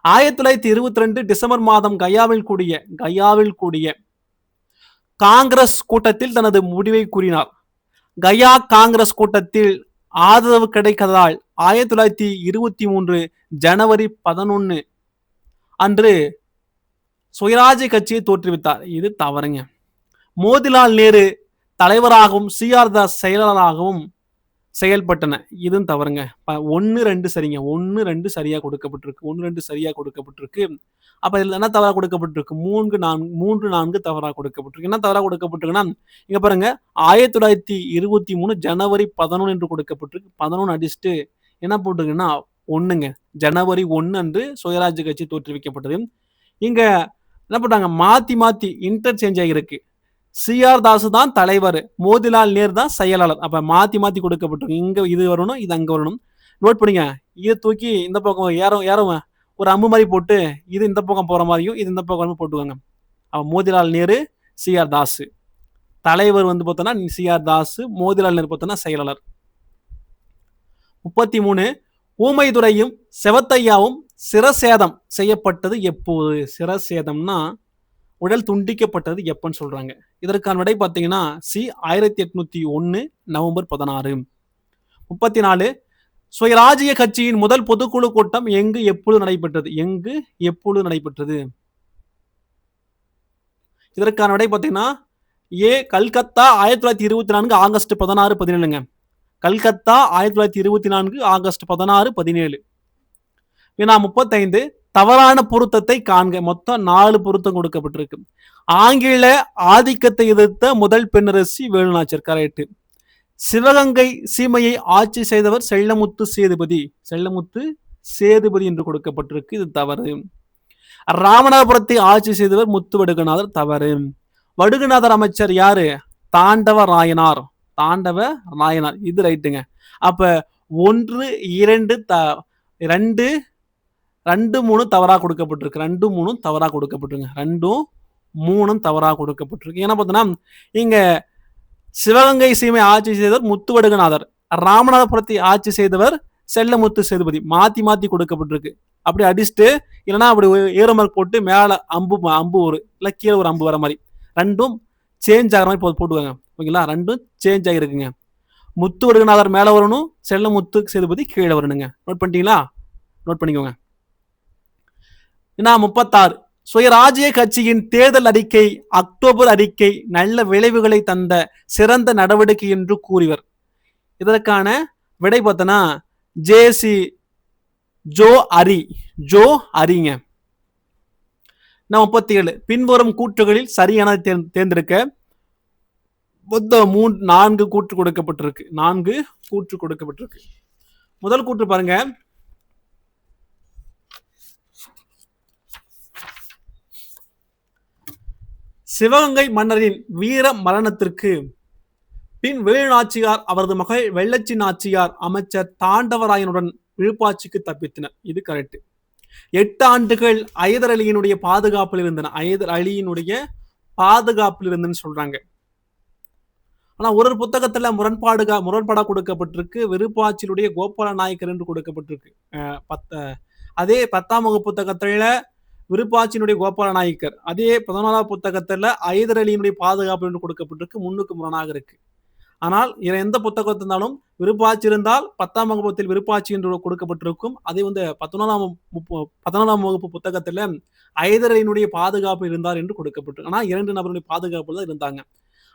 1922 டிசம்பர் மாதம் கயாவில் கூடிய காங்கிரஸ் கூட்டத்தில் தனது முடிவை கூறினார். கயா காங்கிரஸ் கூட்டத்தில் ஆதரவு கிடைக்காததால் 1923 ஜனவரி 11 அன்று சுயராஜ்ய கட்சியை தோற்றுவித்தார். இது தவறுங்க. மோதிலால் நேரு தலைவராகவும் C.R. தாஸ் செயலாளராகவும் செயல்பட்டன. இதுவும் தவறுங்க. 1, 2 சரிங்க. 1, 2 சரியா கொடுக்கப்பட்டிருக்கு. 1, 2 சரியா கொடுக்கப்பட்டிருக்கு. அப்ப இதுல என்ன தவறா கொடுக்கப்பட்டிருக்கு? 3, 4 தவறா கொடுக்கப்பட்டிருக்கு. என்ன தவறா கொடுக்கப்பட்டிருக்குன்னா, இங்க பாருங்க 1923 ஜனவரி 11 என்று கொடுக்கப்பட்டிருக்கு. 11 அடிச்சுட்டு என்ன போட்டிருக்குன்னா 1ங்க. ஜனவரி 1 அன்று சுயராஜ்ய கட்சி தோற்றுவிக்கப்பட்டது. இங்க என்ன பண்றாங்க? மாத்தி மாத்தி இன்டர்சேஞ்ச் ஆகியிருக்கு. சி.ஆர். தாஸ் தான் தலைவர், மோதிலால் நேரு தான் செயலாளர். அப்ப மாத்தி மாத்தி கொடுக்கப்பட்டிருக்கு. இங்க இது வரணும், இது அங்க வரணும். நோட் பண்ணிங்க. இதை தூக்கி இந்த பக்கம் ஏறும் ஒரு அம்பு மாதிரி போட்டு இது இந்த பக்கம் போற மாதிரியும் இது இந்த பக்கம் போட்டுவாங்க. மோதிலால் நேரு, சி.ஆர். தாஸ். தலைவர் வந்து பார்த்தோன்னா சி.ஆர். தாஸ், மோதிலால் நேரு பார்த்தோன்னா செயலாளர். 33 ஊமைதுரையும் செவத்தையாவும் சிரசேதம் செய்யப்பட்டது எப்போது? சிரசேதம்னா உடல் துண்டிக்கப்பட்டது எப்பன்னு சொல்றாங்க. இதற்கான விடை பார்த்தீங்கன்னா சி 1801 நவம்பர் 16. 34 சுயராஜ்ய கட்சியின் முதல் பொதுக்குழு கூட்டம் எங்கு எப்பொழுது நடைபெற்றது? எங்கு எப்பொழுது நடைபெற்றது? இதற்கான விடை பார்த்தீங்கன்னா ஏ கல்கத்தா 1924 ஆகஸ்ட் 16, 17ங்க. கல்கத்தா 1924 ஆகஸ்ட் 16, 17. வினா 35 தவறான பொருத்தத்தை காண்க. மொத்தம் 4 பொருத்தம் கொடுக்கப்பட்டிருக்கு. ஆங்கில ஆதிக்கத்தை எதிர்த்த முதல் பெண்ணரசி வேலுநாச்சியார். கரெக்ட். சிவகங்கை சீமையை ஆட்சி செய்தவர் செல்லமுத்து சேதுபதி. செல்லமுத்து சேதுபதி என்று கொடுக்கப்பட்டிருக்கு. இது தவறு. ராமநாதபுரத்தை ஆட்சி செய்தவர் முத்துவடுகநாதர். தவறு. வடுகநாதர் அமைச்சர் யாரு? தாண்டவ ராயனார். தாண்டவ ராயனார். இது ரைட்டுங்க. அப்ப 1, 2, 2, 3 தவறா கொடுக்கப்பட்டிருக்கு. 2, 3 தவறா கொடுக்கப்பட்டிருக்கு. 2, 3 தவறா கொடுக்கப்பட்டிருக்கு. ஏன்னா பார்த்தோன்னா இங்க சிவகங்கை சீமை ஆட்சி செய்தவர் முத்துவடுகநாதர், ராமநாதபுரத்தை ஆட்சி செய்தவர் செல்லமுத்து சேதுபதி. மாத்தி மாத்தி கொடுக்கப்பட்டிருக்கு. அப்படி அடிச்சுட்டு இல்லைன்னா அப்படி ஏறுமார்க் போட்டு மேல அம்பு ஒரு இல்லை கீழே ஒரு அம்பு வர மாதிரி ரெண்டும் சேஞ்ச் ஆகிற மாதிரி போட்டுவாங்க. ஓகேங்களா? ரெண்டும் சேஞ்ச் ஆகிருக்குங்க. முத்துவடுகநாதர் மேல வரணும், செல்லமுத்து சேதுபதி கீழே வரணுங்க. நோட் பண்ணிட்டீங்களா? நோட் பண்ணிக்கோங்க. 36 சுயராஜ்ய கட்சியின் தேர்தல் அறிக்கை அக்டோபர் அறிக்கை நல்ல விளைவுகளை தந்த சிறந்த நடவடிக்கை என்று கூறிவர். இதற்கான விடை பார்த்தனா ஜேசி ஜோ அரிங்க. 37 பின்வரும் கூற்றுகளில் சரியான தேர்ந்தெடுக்க. மொத்தம் 4 கூற்று கொடுக்கப்பட்டிருக்கு. 4 கூற்று கொடுக்கப்பட்டிருக்கு. முதல் கூற்று பாருங்க. சிவகங்கை மன்னரின் வீர மரணத்திற்கு பின் வேலுநாச்சியார் அவரது மகள் வெள்ளச்சி நாச்சியார் அமைச்சர் தாண்டவராயனுடன் விழுப்பாட்சிக்கு தப்பித்தனர். இது கரெக்ட். 8 ஆண்டுகள் ஐதர் அலியினுடைய பாதுகாப்பில் இருந்தன. ஐதர் அலியினுடைய பாதுகாப்பில் இருந்தன்னு சொல்றாங்க. ஆனா ஒரு புத்தகத்துல முரண்பாடா கொடுக்கப்பட்டிருக்கு. விருப்பாட்சியுடைய கோபால நாயக்கர் என்று கொடுக்கப்பட்டிருக்கு. அதே 10ஆம் வகுப்பு புத்தகத்துல விருப்பாட்சியினுடைய கோபால நாயக்கர், அதே 11ஆம் புத்தகத்துல ஐதர் அலியினுடைய பாதுகாப்பு என்று கொடுக்கப்பட்டிருக்கு. முன்னுக்கு முரணாக இருக்கு. ஆனால் எந்த புத்தகத்தில் இருந்தாலும் விருப்பாட்சி இருந்தால் 10ஆம் வகுப்பத்தில் விருப்பாட்சி என்று கொடுக்கப்பட்டிருக்கும். அதே வந்து 11ஆம் வகுப்பு புத்தகத்துல ஐதர் அலியினுடைய பாதுகாப்பு இருந்தார் என்று கொடுக்கப்பட்டிருக்கு. ஆனா 2 நபருடைய பாதுகாப்பு தான் இருந்தாங்க.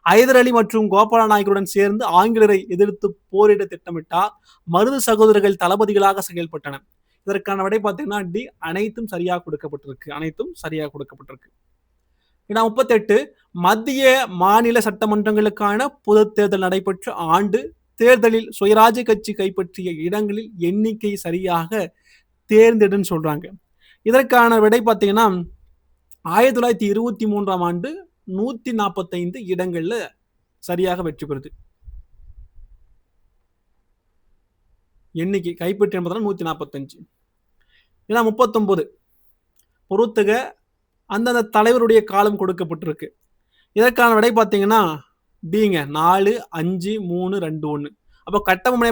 ஐதர் அலி மற்றும் கோபால நாயக்கருடன் சேர்ந்து ஆங்கிலேயரை எதிர்த்து போரிட திட்டமிட்டார். மருது சகோதரர்கள் தளபதிகளாக செயல்பட்டனர். இதற்கான விடை பார்த்தீங்கன்னா டி அனைத்தும் சரியாக கொடுக்கப்பட்டிருக்கு. அனைத்தும் சரியாக கொடுக்கப்பட்டிருக்கு. 38 மத்திய மாநில சட்டமன்றங்களுக்கான பொது தேர்தல் நடைபெற்ற ஆண்டு. தேர்தலில் சுயராஜ்ய கட்சி கைப்பற்றிய இடங்களில் எண்ணிக்கை சரியாக தேர்ந்தெடுன்னு சொல்றாங்க. இதற்கான விடை பார்த்தீங்கன்னா 1923ஆம் ஆண்டு 145 இடங்கள்ல சரியாக வெற்றி பெறுது. எண்ணிக்கை கைப்பற்றி 145. 39 பொறுத்துக அந்தந்த தலைவருடைய காலம் கொடுக்கப்பட்டிருக்கு. இதற்கான விடை பார்த்தீங்கன்னா டிங்க 4, 5, 3, 2, 1. அப்போ கட்டபொம்மன்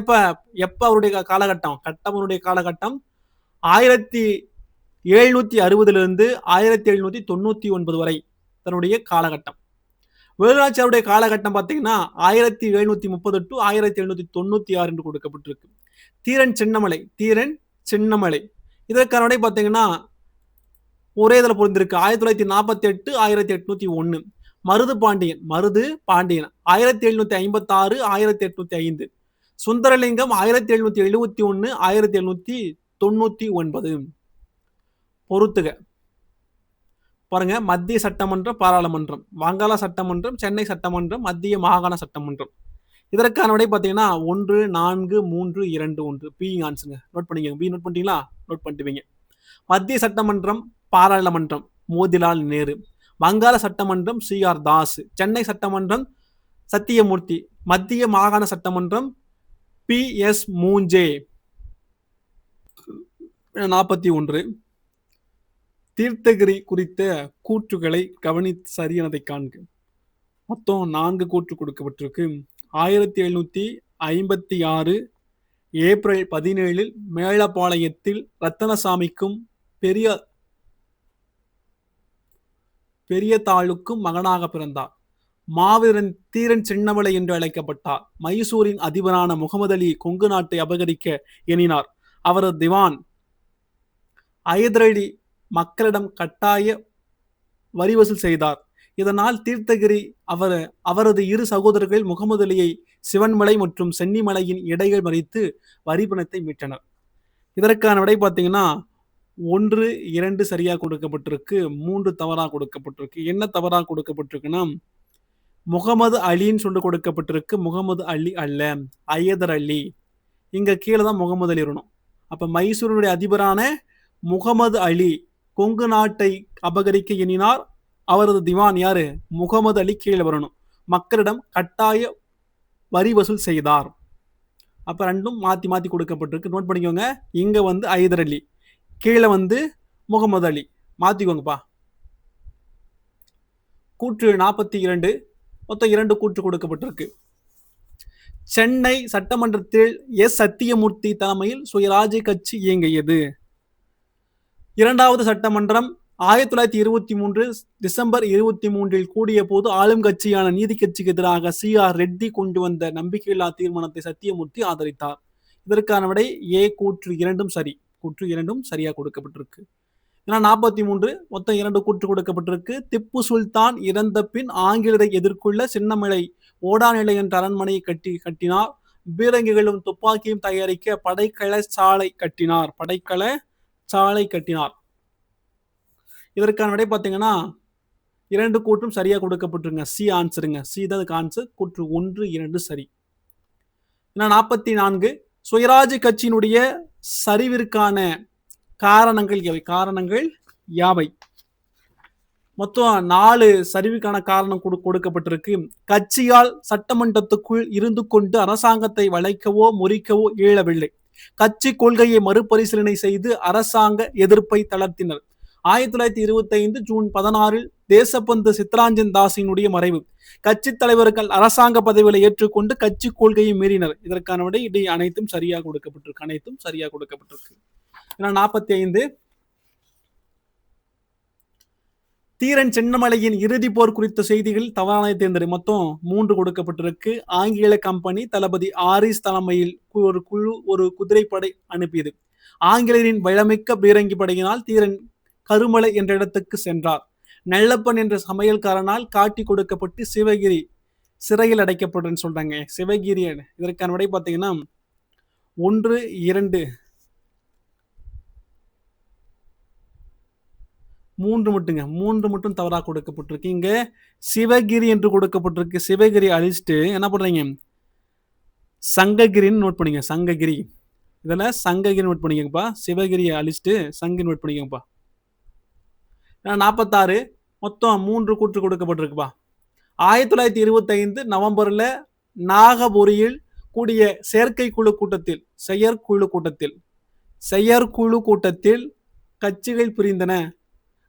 எப்ப அவருடைய காலகட்டம்? கட்டபொம்மனுடைய காலகட்டம் 1760 இருந்து 1799 வரை தன்னுடைய காலகட்டம். வேலுநாச்சியாருடைய காலகட்டம் பார்த்தீங்கன்னா 1730 to 1796 என்று கொடுக்கப்பட்டிருக்கு. தீரன் சின்னமலை இதற்கான விடை பார்த்தீங்கன்னா ஒரே இதில் பொருந்திருக்கு. 1948 1801. மருது பாண்டியன் 1756 1805. சுந்தரலிங்கம் 1771, 1799. பொறுத்துக. பாருங்க, மத்திய சட்டமன்றம், பாராளுமன்றம், வங்காள சட்டமன்றம், சென்னை சட்டமன்றம், மத்திய மாகாண சட்டமன்றம். இதற்கான விடை பார்த்தீங்கன்னா 1, 4, 3, 2, 1. பி ஆன்சருங்க. நோட் பண்ணிக்கோங்க. பி நோட் பண்ணிட்டீங்களா? நோட் பண்ணிட்டுவீங்க. மத்திய சட்டமன்றம், பாராளுமன்றம் மோதிலால் நேரு, வங்காள சட்டமன்றம் CR தாஸ், சென்னை சட்டமன்றம் சத்தியமூர்த்தி, மத்திய மாகாண சட்டமன்றம் PS மூஞ்சே. 41. தீர்த்தகிரி குறித்த கூற்றுகளை கவனித்து சரியானதை காண்க. மொத்தம் 4 கூற்று கொடுக்கப்பட்டிருக்கு. 1756 ஏப்ரல் 17 மேலப்பாளையத்தில் ரத்தனசாமிக்கும் பெரிய தாளுக்கும் மகனாக பிறந்தார். மாவீரன் தீரன் சின்னமலை என்று அழைக்கப்பட்டார். மைசூரின் அதிபரான முகமது அலி கொங்கு நாட்டை அபகரிக்க எண்ணினார். அவரது திவான் ஐதர் அலி மக்களிடம் கட்டாய வரி வசூல் செய்தார். இதனால் தீர்த்தகிரி அவரது இரு சகோதரர்கள் முகமது அலியை சிவன்மலை மற்றும் சென்னிமலையின் இடைகள் மறித்து வரி பணத்தை மீட்டனர். இதற்கான விடை பார்த்தீங்கன்னா 1, 2 சரியாக கொடுக்கப்பட்டிருக்கு, 3 தவறாக கொடுக்கப்பட்டிருக்கு. என்ன தவறாக கொடுக்கப்பட்டிருக்குன்னா, முகமது அலின்னு சொல்லி கொடுக்கப்பட்டிருக்கு. முகமது அலி அல்ல, ஐதர் அலி. இங்க கீழே தான் முகமது அலி வரணும். அப்ப மைசூருடைய அதிபரான முகமது அலி கொங்கு நாட்டை அபகரிக்க எண்ணினார். அவரது திவான் யாரு? முகமது அலி கீழே வரணும். மக்களிடம் கட்டாய வரி வசூல் செய்தார். அப்ப ரெண்டும் மாத்தி மாத்தி கொடுக்கப்பட்டிருக்கு. நோட் பண்ணிக்கோங்க. இங்க வந்து ஐதர் அலி, கீழே வந்து முகமது அலி. மாத்திக்கோங்கப்பா. கூற்று 42. மொத்தம் 2 கூற்று கொடுக்கப்பட்டிருக்கு. சென்னை சட்டமன்றத்தில் எஸ் சத்தியமூர்த்தி தலைமையில் சுயராஜ்ய கட்சி இயங்கியது. 2வது சட்டமன்றம் 1923 டிசம்பர் 23 கூடிய போது ஆளும் கட்சியான நீதி கட்சிக்கு எதிராக CR ரெட்டி கொண்டு வந்த நம்பிக்கையில்லா தீர்மானத்தை சத்தியமூர்த்தி ஆதரித்தார். இதற்கான விடை ஏ. கூற்று 2 சரி. கூற்று 2 சரியாக கொடுக்கப்பட்டிருக்கு. 43. மொத்தம் 2 கூற்று கொடுக்கப்பட்டிருக்கு. திப்பு சுல்தான் இறந்த பின் ஆங்கிலரை எதிர்கொள்ள சின்னமலை ஓடாநிலை என்ற அரண்மனையை கட்டினார். பீரங்கிகளும் துப்பாக்கியும் தயாரிக்க படைக்கல சாலை கட்டினார். இதற்கான விடை பார்த்தீங்கன்னா 2 கூற்றும் சரியா கொடுக்கப்பட்டிருங்க. சி ஆன்சருங்க. சி தான் ஆன்சர். கூற்று 1, 2 சரி. 44. சுயராஜ்ய கட்சியினுடைய சரிவிற்கான காரணங்கள் யாவை? மொத்தம் 4 சரிவுக்கான காரணம் கொடுக்கப்பட்டிருக்கு. கட்சியால் சட்டமன்றத்துக்குள் இருந்து கொண்டு அரசாங்கத்தை வளைக்கவோ முறிக்கவோ இயலவில்லை. கட்சி கொள்கையை மறுபரிசீலனை செய்து அரசாங்க எதிர்ப்பை தளர்த்தினர். 1925 ஜூன் 16 தேசபந்து சித்ராஞ்சன் தாஸினுடைய மறைவு. கட்சி தலைவர்கள் அரசாங்க பதவிகளை ஏற்றுக்கொண்டு கட்சி கொள்கையை மீறினர். இதற்கான விடை இதை அனைத்தும் சரியாக கொடுக்கப்பட்டிருக்கு. 45. தீரன் சின்னமலையின் இறுதி போர் குறித்த செய்திகள் தவறானதை தேர்ந்தெடு. மொத்தம் 3 கொடுக்கப்பட்டிருக்கு. ஆங்கில கம்பெனி தளபதி ஆரிஸ் தலைமையில் ஒரு குதிரைப்படை அனுப்பியது. ஆங்கிலேயரின் வளமிக்க பீரங்கி படையினால் தீரன் கருமலை என்ற இடத்துக்கு சென்றார். நெல்லப்பன் என்ற சமையல்காரனால் காட்டி கொடுக்கப்பட்டு சிவகிரி சிறையில் அடைக்கப்பட்டன்னு சொல்றாங்க. சிவகிரி. இதற்கான விடை பார்த்தீங்கன்னா 1, 2, 3 மட்டும் தவறாக கொடுக்கப்பட்டிருக்கு. இங்க சிவகிரி என்று கொடுக்கப்பட்டிருக்கு. சிவகிரி அழிச்சிட்டு என்ன பண்றீங்க? சங்ககிரின்னு நோட் பண்ணிங்க. சங்ககிரி. இதுல சங்ககிரி நோட் பண்ணிக்கங்கப்பா. சிவகிரியை அழிச்சிட்டு சங்ககிரி நோட் பண்ணிக்கங்கப்பா. 46. மொத்தம் 3 கூற்று கொடுக்கப்பட்டிருக்குப்பா. 1925 நவம்பர்ல நாகபுரியில் கூடிய செயற்குழு கூட்டத்தில் கட்சிகள் பிரிந்தன.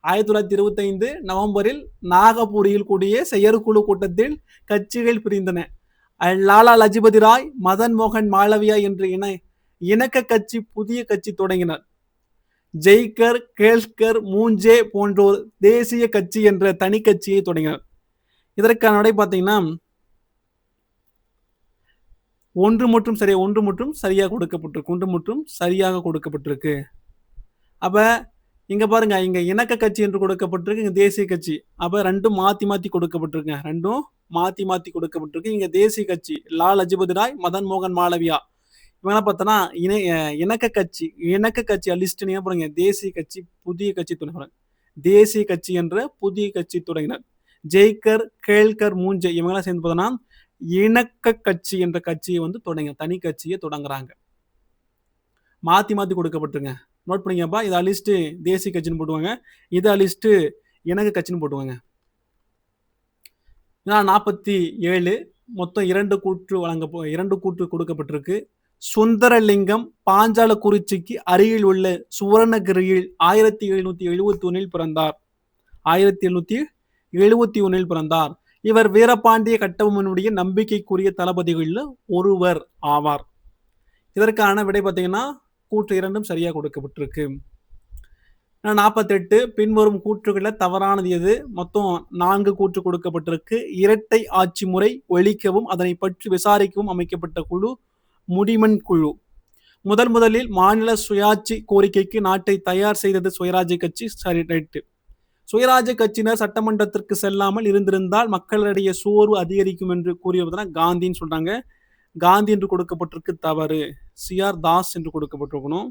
1925 நவம்பரில் நாகபுரியில் கூடிய செயற்குழு கூட்டத்தில் கட்சிகள் பிரிந்தன. லாலா லஜபதி ராய், மதன் மோகன் மாளவியா என்று இணக்க கட்சி புதிய கட்சி தொடங்கினர். ஜெய்கர், கேல்கர், மூஞ்சே போன்றோர் தேசிய கட்சி என்ற தனி கட்சியை தொடங்கினர். இதற்கான விடை பார்த்தீங்கன்னா 1 மட்டும் சரியாக கொடுக்கப்பட்டிருக்கு. அப்ப இங்க பாருங்க, இங்க இணக்க கட்சி என்று கொடுக்கப்பட்டிருக்கு, இங்க தேசிய கட்சி. அப்ப 2ம் மாத்தி மாத்தி கொடுக்கப்பட்டிருக்குங்க. 2ம் மாத்தி மாத்தி கொடுக்கப்பட்டிருக்கு. இங்க தேசிய கட்சி லால் லஜபதி ராய், மதன் மோகன் மாளவியா. இவங்கலாம் பார்த்தோன்னா இணக்க கட்சி லிஸ்ட் நீங்க பாருங்க. தேசிய கட்சி, புதிய கட்சி தொடங்கினர். தேசிய கட்சி என்ற புதிய கட்சி தொடங்கினர். ஜெய்கர், கேல்கர், மூஞ்சே இவங்கெல்லாம் சேர்ந்து பார்த்தோன்னா இணக்க கட்சி என்ற கட்சியை வந்து தனி கட்சியை தொடங்குறாங்க. மாத்தி மாத்தி கொடுக்கப்பட்டிருங்க. நோட் பண்ணிக்கப்பா. இதை அலிஸ்ட் தேசிய கட்சின்னு போட்டுவாங்க, இதை அலிஸ்ட் இணக்க கட்சின்னு போட்டுவாங்க. 47 மொத்தம் 2 கூற்று கொடுக்கப்பட்டிருக்கு. சுந்தரலிங்கம் பாஞ்சாலக்குறிச்சிக்கு அருகில் உள்ள சுவர்ணகிரியில் 1771 பிறந்தார். 1771 பிறந்தார். இவர் வீரபாண்டிய கட்டபொம்மனுடைய நம்பிக்கைக்குரிய தளபதிகளில் ஒருவர் ஆவார். இதற்கான விடை பார்த்தீங்கன்னா கூற்று 2ம் சரியா கொடுக்கப்பட்டிருக்கு. 48 பின்வரும் கூற்றுகளில் தவறானது எது? மொத்தம் 4 கூற்று கொடுக்கப்பட்டிருக்கு. இரட்டை ஆட்சி முறை ஒழிக்கவும் அதனை பற்றி விசாரிக்கவும் அமைக்கப்பட்ட குழு முடிமன் குழு. முதலில் மாநில சுயாட்சி கோரிக்கைக்கு நாட்டை தயார் செய்தது சுயராஜ்ய கட்சி. சரி, ரைட்டு. சுயராஜ்ய கட்சியினர் சட்டமன்றத்திற்கு செல்லாமல் இருந்திருந்தால் மக்களிடையே சோர்வு அதிகரிக்கும் என்று கூறியதுதான் காந்தின்னு சொல்றாங்க. காந்தி என்று கொடுக்கப்பட்டிருக்கு, தவறு. CR தாஸ் என்று கொடுக்கப்பட்டிருக்கணும்.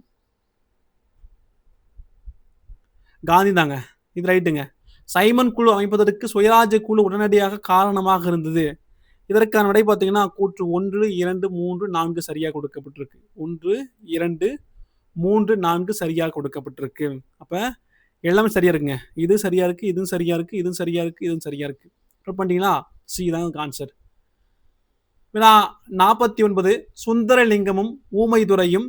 காந்தி தாங்க, இது ரைட்டுங்க. சைமன் குழு அமைப்பதற்கு சுயராஜ்ய குழு உடனடியாக காரணமாக இருந்தது. இதற்கான விடை பார்த்தீங்கன்னா கூற்று 1, 2, 3, 4 சரியாக கொடுக்கப்பட்டிருக்கு. 1, 2, 3, 4 சரியாக கொடுக்கப்பட்டிருக்கு. அப்ப எல்லாமே சரியா இருக்குங்க. இது சரியா இருக்கு, இதுவும் சரியா இருக்கு, இதுவும் சரியா இருக்கு, இதுவும் சரியா இருக்கு. நோட் பண்ணிட்டீங்களா? சி தான் ஆன்சர். 49 சுந்தரலிங்கமும் ஊமைதுரையும்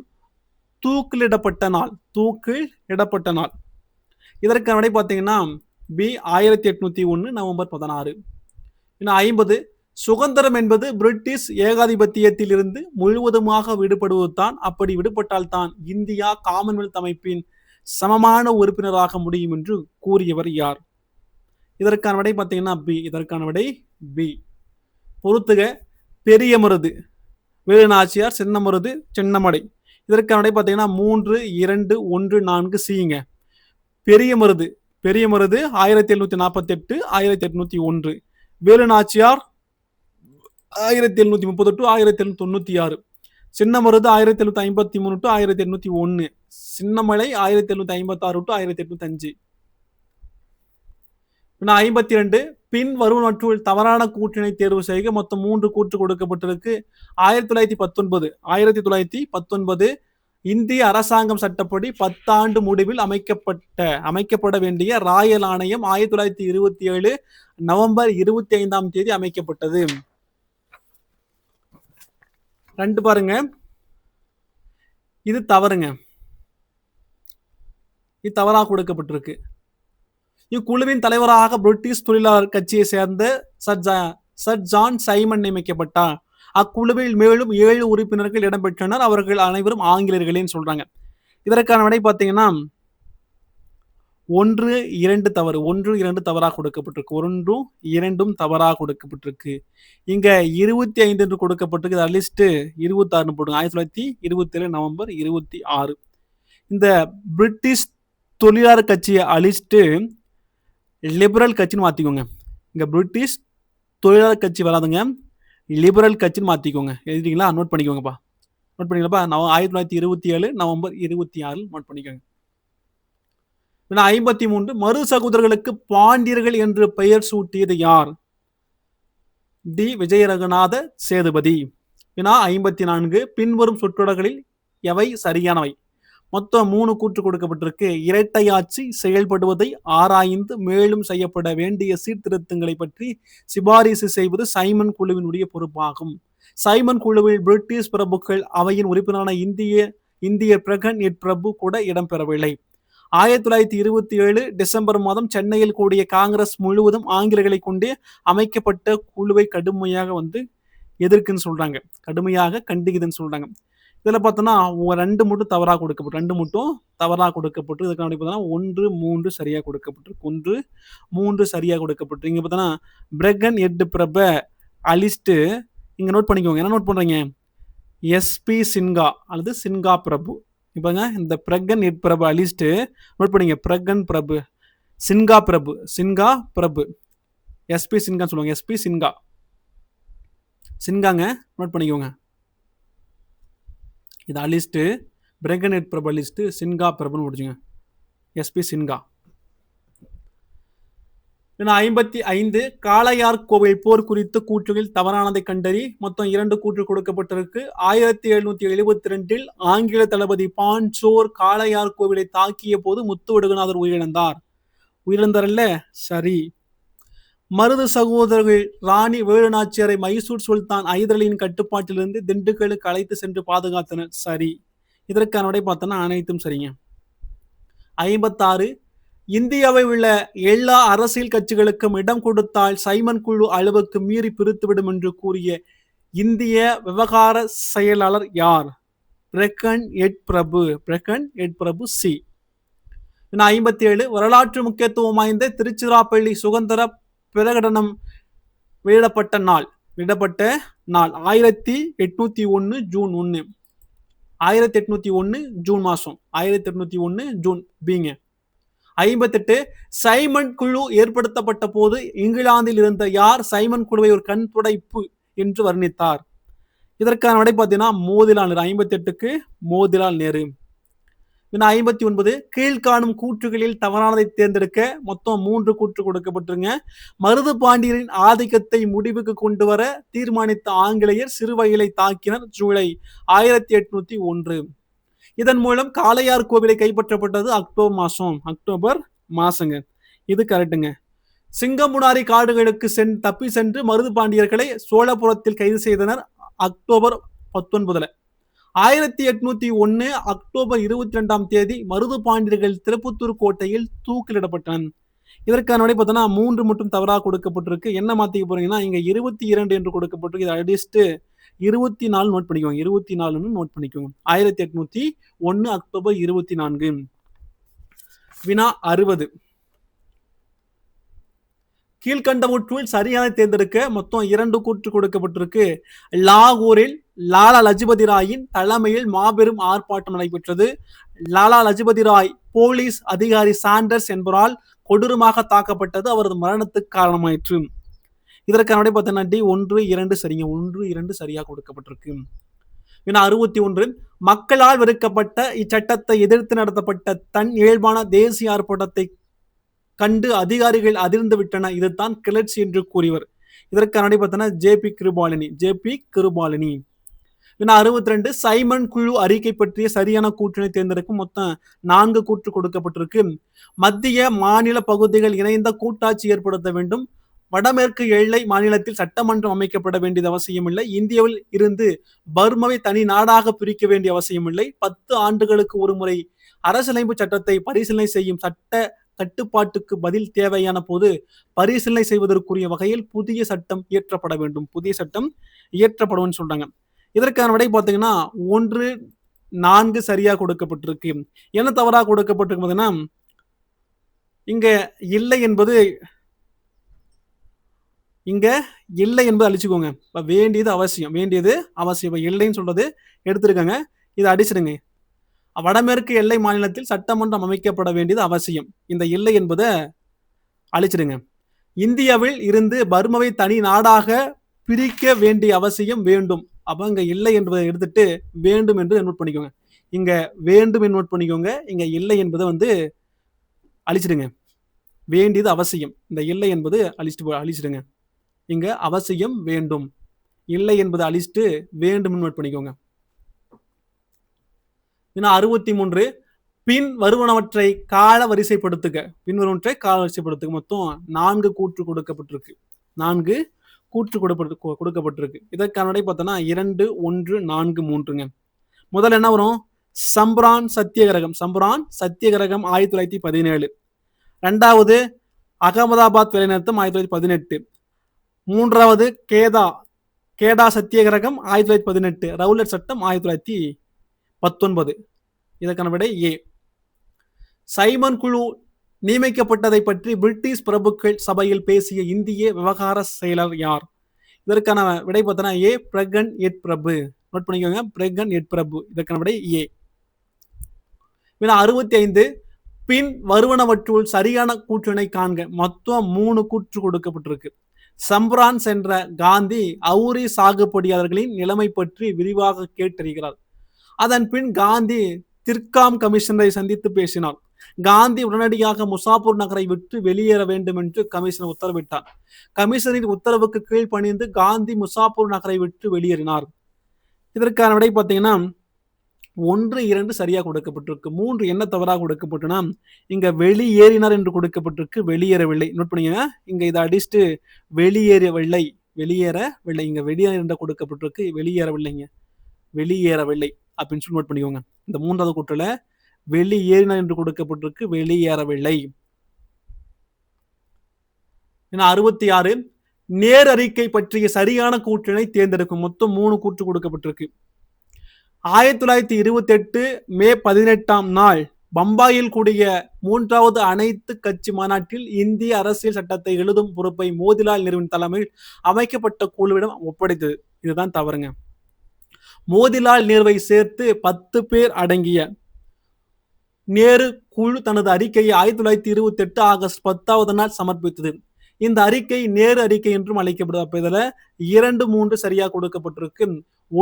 தூக்கிலிடப்பட்ட நாள். இதற்கான விடை பார்த்தீங்கன்னா பி 1801 நவம்பர் 16. 50 சுதந்திரம் என்பது பிரிட்டிஷ் ஏகாதிபத்தியத்தில் இருந்து முழுவதுமாக விடுபடுவதுதான். அப்படி விடுபட்டால் தான் இந்தியா காமன்வெல்த் அமைப்பின் சமமான உறுப்பினராக முடியும் என்று கூறியவர் யார்? இதற்கான விடை பார்த்தீங்கன்னா பி. பொறுத்துக. பெரிய மருது வேலு நாச்சியார், சின்னமருது சின்னமடை. இதற்கான விடை பார்த்தீங்கன்னா 3, 2, 1, 4 சிங்க. பெரிய மருது 1748, 1801. வேலு நாச்சியார் 1738, 1796. சின்னமருது 1753 to 1801. சின்னமலை 1756 to 1805. 52 பின் வருவனற்றுள் தவறான கூற்றினை தேர்வு செய்க. மொத்தம் 3 கூற்று கொடுக்கப்பட்டிருக்கு. 1919 இந்திய அரசாங்கம் சட்டப்படி 10 ஆண்டு முடிவில் அமைக்கப்பட வேண்டிய ராயல் ஆணையம் 1927 நவம்பர் 25ஆம் தேதி அமைக்கப்பட்டது. 2 பாருங்க, இது தவறுங்க. இது தவறாக கொடுக்கப்பட்டிருக்கு. இக்குழுவின் தலைவராக பிரிட்டிஷ் தொழிலாளர் கட்சியை சேர்ந்த சர் ஜான் சைமன் நியமிக்கப்பட்டார். அக்குழுவில் மேலும் 7 உறுப்பினர்கள் இடம்பெற்றனர். அவர்கள் அனைவரும் ஆங்கிலேயர்களேன்னு சொல்றாங்க. இதற்கான விடை பார்த்தீங்கன்னா 1, 2 தவறு. 1, 2 தவறாக கொடுக்கப்பட்டிருக்கு. 1, 2 தவறாக கொடுக்கப்பட்டிருக்கு. இங்க 25 என்று கொடுக்கப்பட்டிருக்கு. இது லிஸ்ட் 26 போடுங்க. 1927 நவம்பர் 26. இந்த பிரிட்டிஷ் தொழிலாளர் கட்சியை அழிச்சிட்டு லிபரல் கட்சின்னு மாத்திக்கோங்க. இங்க பிரிட்டிஷ் தொழிலாளர் கட்சி வராதுங்க, லிபரல் கட்சின்னு மாத்திக்கோங்க. எழுதிட்டீங்களா? நோட் பண்ணிக்கோங்கப்பா. 1927 நவம்பர் 26 நோட் பண்ணிக்கோங்க. 53 மரு சகோதரர்களுக்கு பாண்டியர்கள் என்று பெயர் சூட்டியது யார்? டி விஜயரகுநாத சேதுபதி. 54 பின்வரும் சொற்றொடர்களில் எவை சரியானவை? மொத்தம் 3 கூற்று கொடுக்கப்பட்டிருக்கு. இரட்டையாட்சி செயல்படுவதை ஆராய்ந்து மேலும் செய்யப்பட வேண்டிய சீர்திருத்தங்களை பற்றி சிபாரிசு செய்வது சைமன் குழுவினுடைய பொறுப்பாகும். சைமன் குழுவில் பிரிட்டிஷ் பிரபுக்கள் அவையின் உறுப்பினரான இந்திய பிரகன் பிரபு கூட இடம்பெறவில்லை. 1927 டிசம்பர் மாதம் சென்னையில் கூடிய காங்கிரஸ் முழுவதும் ஆங்கிலேயர்களை கொண்டே அமைக்கப்பட்ட குழுவை கடுமையாக எதிர்க்குன்னு சொல்றாங்க, கடுமையாக கண்டிக்குதுன்னு சொல்றாங்க. இதுல பார்த்தோம்னா 2 மட்டும் தவறாக கொடுக்கப்பட்டு இதுக்கான பார்த்தோம்னா 1, 3 சரியா கொடுக்கப்பட்டிருக்கு. 1, 3 சரியா கொடுக்கப்பட்டு. இங்க பார்த்தோம்னா பிரகன் பிரப அலிஸ்ட் இங்க நோட் பண்ணிக்கோங்க. என்ன நோட் பண்றீங்க? SP சின்ஹா அல்லது சின்ஹா பிரபு. இப்போங்க இந்த பிரகன் எட் பிரபு அழிச்சிட்டு நோட் பண்ணிங்க. பிரகன் பிரபு, சின்ஹா பிரபு, சின்ஹா பிரபு, எஸ்பி சின்ஹான்னு சொல்லுவாங்க. எஸ்பி சின்ஹா, சின்ஹாங்க நோட் பண்ணிக்கோங்க. இதை அழிச்சிட்டு பிரகன் எட் பிரபு அழிச்சிட்டு சின்ஹா பிரபுன்னு முடிச்சுங்க. எஸ்பி சின்ஹா. 55 காளையார் கோவில் போர் குறித்து கூற்றுகள் தவறானதை கண்டறி. மொத்தம் 2 கூற்று கொடுக்கப்பட்டிருக்கு. 1772 ஆங்கில தளபதி பான்சோர் காளையார் கோவிலை தாக்கிய போது முத்துவடுகநாதர் உயிரிழந்தார். உயிரிழந்தார் இல்ல, சரி. மருது சகோதரர்கள் ராணி வேலுநாச்சியாரை மைசூர் சுல்தான் ஐதரலியின் கட்டுப்பாட்டிலிருந்து திண்டுக்கலுக்கு அழைத்து சென்று பாதுகாத்தனர். சரி. இதற்கான விடை பார்த்தோன்னா அனைத்தும் சரிங்க. 56 இந்தியாவில் உள்ள எல்லா அரசியல் கட்சிகளுக்கும் இடம் கொடுத்தால் சைமன் குழு அளவுக்கு மீறி பிரித்துவிடும் என்று கூறிய இந்திய விவகார செயலாளர் யார்? பிரகன் எட் பிரபு. பிரகன் எட் பிரபு சி. 57 வரலாற்று முக்கியத்துவம் வாய்ந்த திருச்சிராப்பள்ளி சுதந்திர பிரகடனம் வெளியிடப்பட்ட நாள். 1801 ஜூன் 1. 1801 ஜூன் மாசம். 1801 ஜூன் பிங்க. 58 சைமன் குழு ஏற்படுத்தப்பட்ட போது இங்கிலாந்தில் இருந்த யார் சைமன் குழுவை ஒரு கண் துடைப்பு என்று வர்ணித்தார்? இதற்கான விடை பார்த்தீங்கன்னா மோதிலால் நேரு. 58க்கு மோதிலால் நேரு. 59 கீழ்காணும் கூற்றுகளில் தவறானதை தேர்ந்தெடுக்க. மொத்தம் 3 கூற்று கொடுக்கப்பட்டிருங்க. மருது பாண்டியரின் ஆதிக்கத்தை முடிவுக்கு கொண்டு வர தீர்மானித்த ஆங்கிலேயர் சிறுவயலை தாக்கினர். ஜூலை 1801. இதன் மூலம் காளையார் கோவிலை கைப்பற்றப்பட்டது அக்டோபர் மாசங்க. இது கரெக்டுங்க. சிங்கமுனாரி காடுகளுக்கு தப்பி சென்று மருது பாண்டியர்களை சோழபுரத்தில் கைது செய்தனர். அக்டோபர் 19. 1801 அக்டோபர் 22 மருது பாண்டியர்கள் திருப்பத்தூர் கோட்டையில் தூக்கிலிடப்பட்டனர். இதற்கான விடை பார்த்தோன்னா 3 மட்டும் தவறாக கொடுக்கப்பட்டிருக்கு. என்ன மாத்திக்க போறீங்கன்னா இங்க 22 என்று கொடுக்கப்பட்டிருக்கு. இதை அடிச்சுட்டு 24 நோட் பண்ணிக்கோங்க. 24 நோட் பண்ணிக்கோங்க. 1801 அக்டோபர் 24. வினா 60 கீழ்கண்டவற்றுள் சரியான தேர்ந்தெடுக்க. மொத்தம் 2 கூற்று கொடுக்கப்பட்டிருக்கு. லாகூரில் லாலா லஜபதி ராயின் தலைமையில் மாபெரும் ஆர்ப்பாட்டம் நடைபெற்றது. லாலா லஜபதி ராய் போலீஸ் அதிகாரி சாண்டர்ஸ் என்பவரால் கொடூரமாக தாக்கப்பட்டது. அவரது மரணத்துக்கு காரணமாயிற்று. இதற்கான விடை பார்த்தீங்கன்னா டி 1, 2 சரிங்க. 1, 2 சரியா கொடுக்கப்பட்டிருக்கு. 61 மக்களால் வெறுக்கப்பட்ட இச்சட்டத்தை எதிர்த்து நடத்தப்பட்ட தன் இயல்பான தேசிய ஆர்ப்பாட்டத்தை கண்டு அதிகாரிகள் அதிர்ந்து விட்டனர். இதுதான் கிளர்ச்சி என்று கூறியவர். இதற்கான விடை பார்த்தீங்கன்னா ஜேபி கிருபாலினி. 62 சைமன் குழு அறிக்கை பற்றிய சரியான கூற்றினை தேர்ந்தெடுக்கும். மொத்தம் 4 கூற்று கொடுக்கப்பட்டிருக்கு. மத்திய மாநில பகுதிகள் இணைந்த கூட்டாட்சி ஏற்படுத்த வேண்டும். வடமேற்கு எல்லை மாநிலத்தில் சட்டமன்றம் அமைக்கப்பட வேண்டியது அவசியமில்லை. இந்தியாவில் இருந்து பர்மாவை தனி நாடாக பிரிக்க வேண்டிய அவசியமில்லை. 10 ஆண்டுகளுக்கு ஒரு முறை அரசியலமைப்பு சட்டத்தை பரிசீலனை செய்யும் சட்ட கட்டுப்பாட்டுக்கு பதில் தேவையான போது பரிசீலனை செய்வதற்குரிய வகையில் புதிய சட்டம் இயற்றப்பட வேண்டும். புதிய சட்டம் இயற்றப்படும் சொல்றாங்க. இதற்கான விடை பார்த்தீங்கன்னா 1, 4 சரியா கொடுக்கப்பட்டிருக்கு. என்ன தவறாக கொடுக்கப்பட்டிருக்கு பார்த்தீங்கன்னா இங்க இல்லை என்பது அழிச்சுக்கோங்க. வேண்டியது அவசியம். இல்லைன்னு சொல்றது எடுத்துருக்காங்க. இதை அடிச்சிடுங்க. வடமேற்கு எல்லை மாநிலத்தில் சட்டமன்றம் அமைக்கப்பட வேண்டியது அவசியம். இந்த இல்லை என்பதை அழிச்சிடுங்க. இந்தியாவில் இருந்து பர்மாவை தனி நாடாக பிரிக்க வேண்டிய அவசியம் வேண்டும். அப்ப இங்க இல்லை என்பதை எடுத்துட்டு வேண்டும் என்று நோட் பண்ணிக்கோங்க. இங்க வேண்டும் என்று நோட் பண்ணிக்கோங்க. இங்க இல்லை என்பதை அழிச்சிடுங்க. வேண்டியது அவசியம். இந்த இல்லை என்பது அழிச்சிடுங்க. இங்க அவசியம் வேண்டும். இல்லை என்பதை அழிச்சிட்டு வேண்டும் நோட் பண்ணிக்கோங்க. 63 பின் வருவனவற்றை கால வரிசைப்படுத்துக. மொத்தம் 4 கூற்று கொடுக்கப்பட்டிருக்கு. 4 கூற்று கொடுக்கப்பட்டிருக்கு. இதற்கான விடை பார்த்தோன்னா 2, 1, 4, 3ங்க. முதல்ல என்ன வரும்? சம்பரான் சத்தியகிரகம் 1917. 2வது அகமதாபாத் வேலைநிறுத்தம் 1918. 3வது கேடா சத்தியகிரகம் 1918. ரவுலட் சட்டம் 1919. இதற்கான விடை ஏ. சைமன் குழு நியமிக்கப்பட்டதை பற்றி பிரிட்டிஷ் பிரபுக்கள் சபையில் பேசிய இந்திய விவகார செயலர் யார்? இதற்கான விடை பார்த்தோன்னா ஏ. பிரகன் எட் பிரபு. நோட் பண்ணிக்கோங்க. பிரகன் எட் பிரபு. இதற்கான விடை ஏ. வினா 65 பின் வருவனவற்றுள் சரியான கூற்றினை காண்க. மொத்தம் 3 கூற்று கொடுக்கப்பட்டிருக்கு. சம்பிரான் சென்ற காந்தி அவுரி சாகுபடியாளர்களின் நிலைமை பற்றி விரிவாக கேட்டறிகிறார். அதன் பின் காந்தி திர்காம் கமிஷனரை சந்தித்து பேசினார். காந்தி உடனடியாக முசாபூர் நகரை விட்டு வெளியேற வேண்டும் என்று கமிஷனர் உத்தரவிட்டார். கமிஷனரின் உத்தரவுக்கு கீழ்ப்பணிந்து காந்தி முசாபூர் நகரை விட்டு வெளியேறினார். இதற்கான விடை பார்த்தீங்கன்னா 1, 2 சரியா கொடுக்கப்பட்டிருக்கு. 3 என்ன தவறாக கொடுக்கப்பட்டுனா இங்க வெளியேறினார் என்று கொடுக்கப்பட்டிருக்கு, வெளியேறவில்லை. நோட் பண்ணிக்கங்க. இங்க இதை அடிச்சுட்டு வெளியேறவில்லை, வெளியேறவில்லை. இங்க வெளியேற என்று கொடுக்கப்பட்டிருக்கு, வெளியேறவில்லைங்க, வெளியேறவில்லை அப்படின்னு சொல்லி நோட் பண்ணிக்கோங்க. இந்த 3வது கூற்றுல வெளியேறினார் என்று கொடுக்கப்பட்டிருக்கு, வெளியேறவில்லை. 66 நேர் அறிக்கை பற்றிய சரியான கூற்றினை தேர்ந்தெடுக்கும். மொத்தம் 3 கூற்று கொடுக்கப்பட்டிருக்கு. 1928 மே 18ஆம் நாள் பம்பாயில் கூடிய 3வது அனைத்து கட்சி மாநாட்டில் இந்திய அரசியல் சட்டத்தை எழுதும் பொறுப்பை மோதிலால் நேருவின் தலைமையில் அமைக்கப்பட்ட குழுவிடம் ஒப்படைத்தது. இதுதான் தவறுங்க. மோதிலால் நேருவை சேர்த்து 10 பேர் அடங்கிய நேரு குழு தனது அறிக்கையை 1928 ஆகஸ்ட் 10வது நாள் சமர்ப்பித்தது. இந்த அறிக்கை நேரு அறிக்கை என்றும் அழைக்கப்படுது. அப்ப இதுல 2, 3 சரியா கொடுக்கப்பட்டிருக்கு,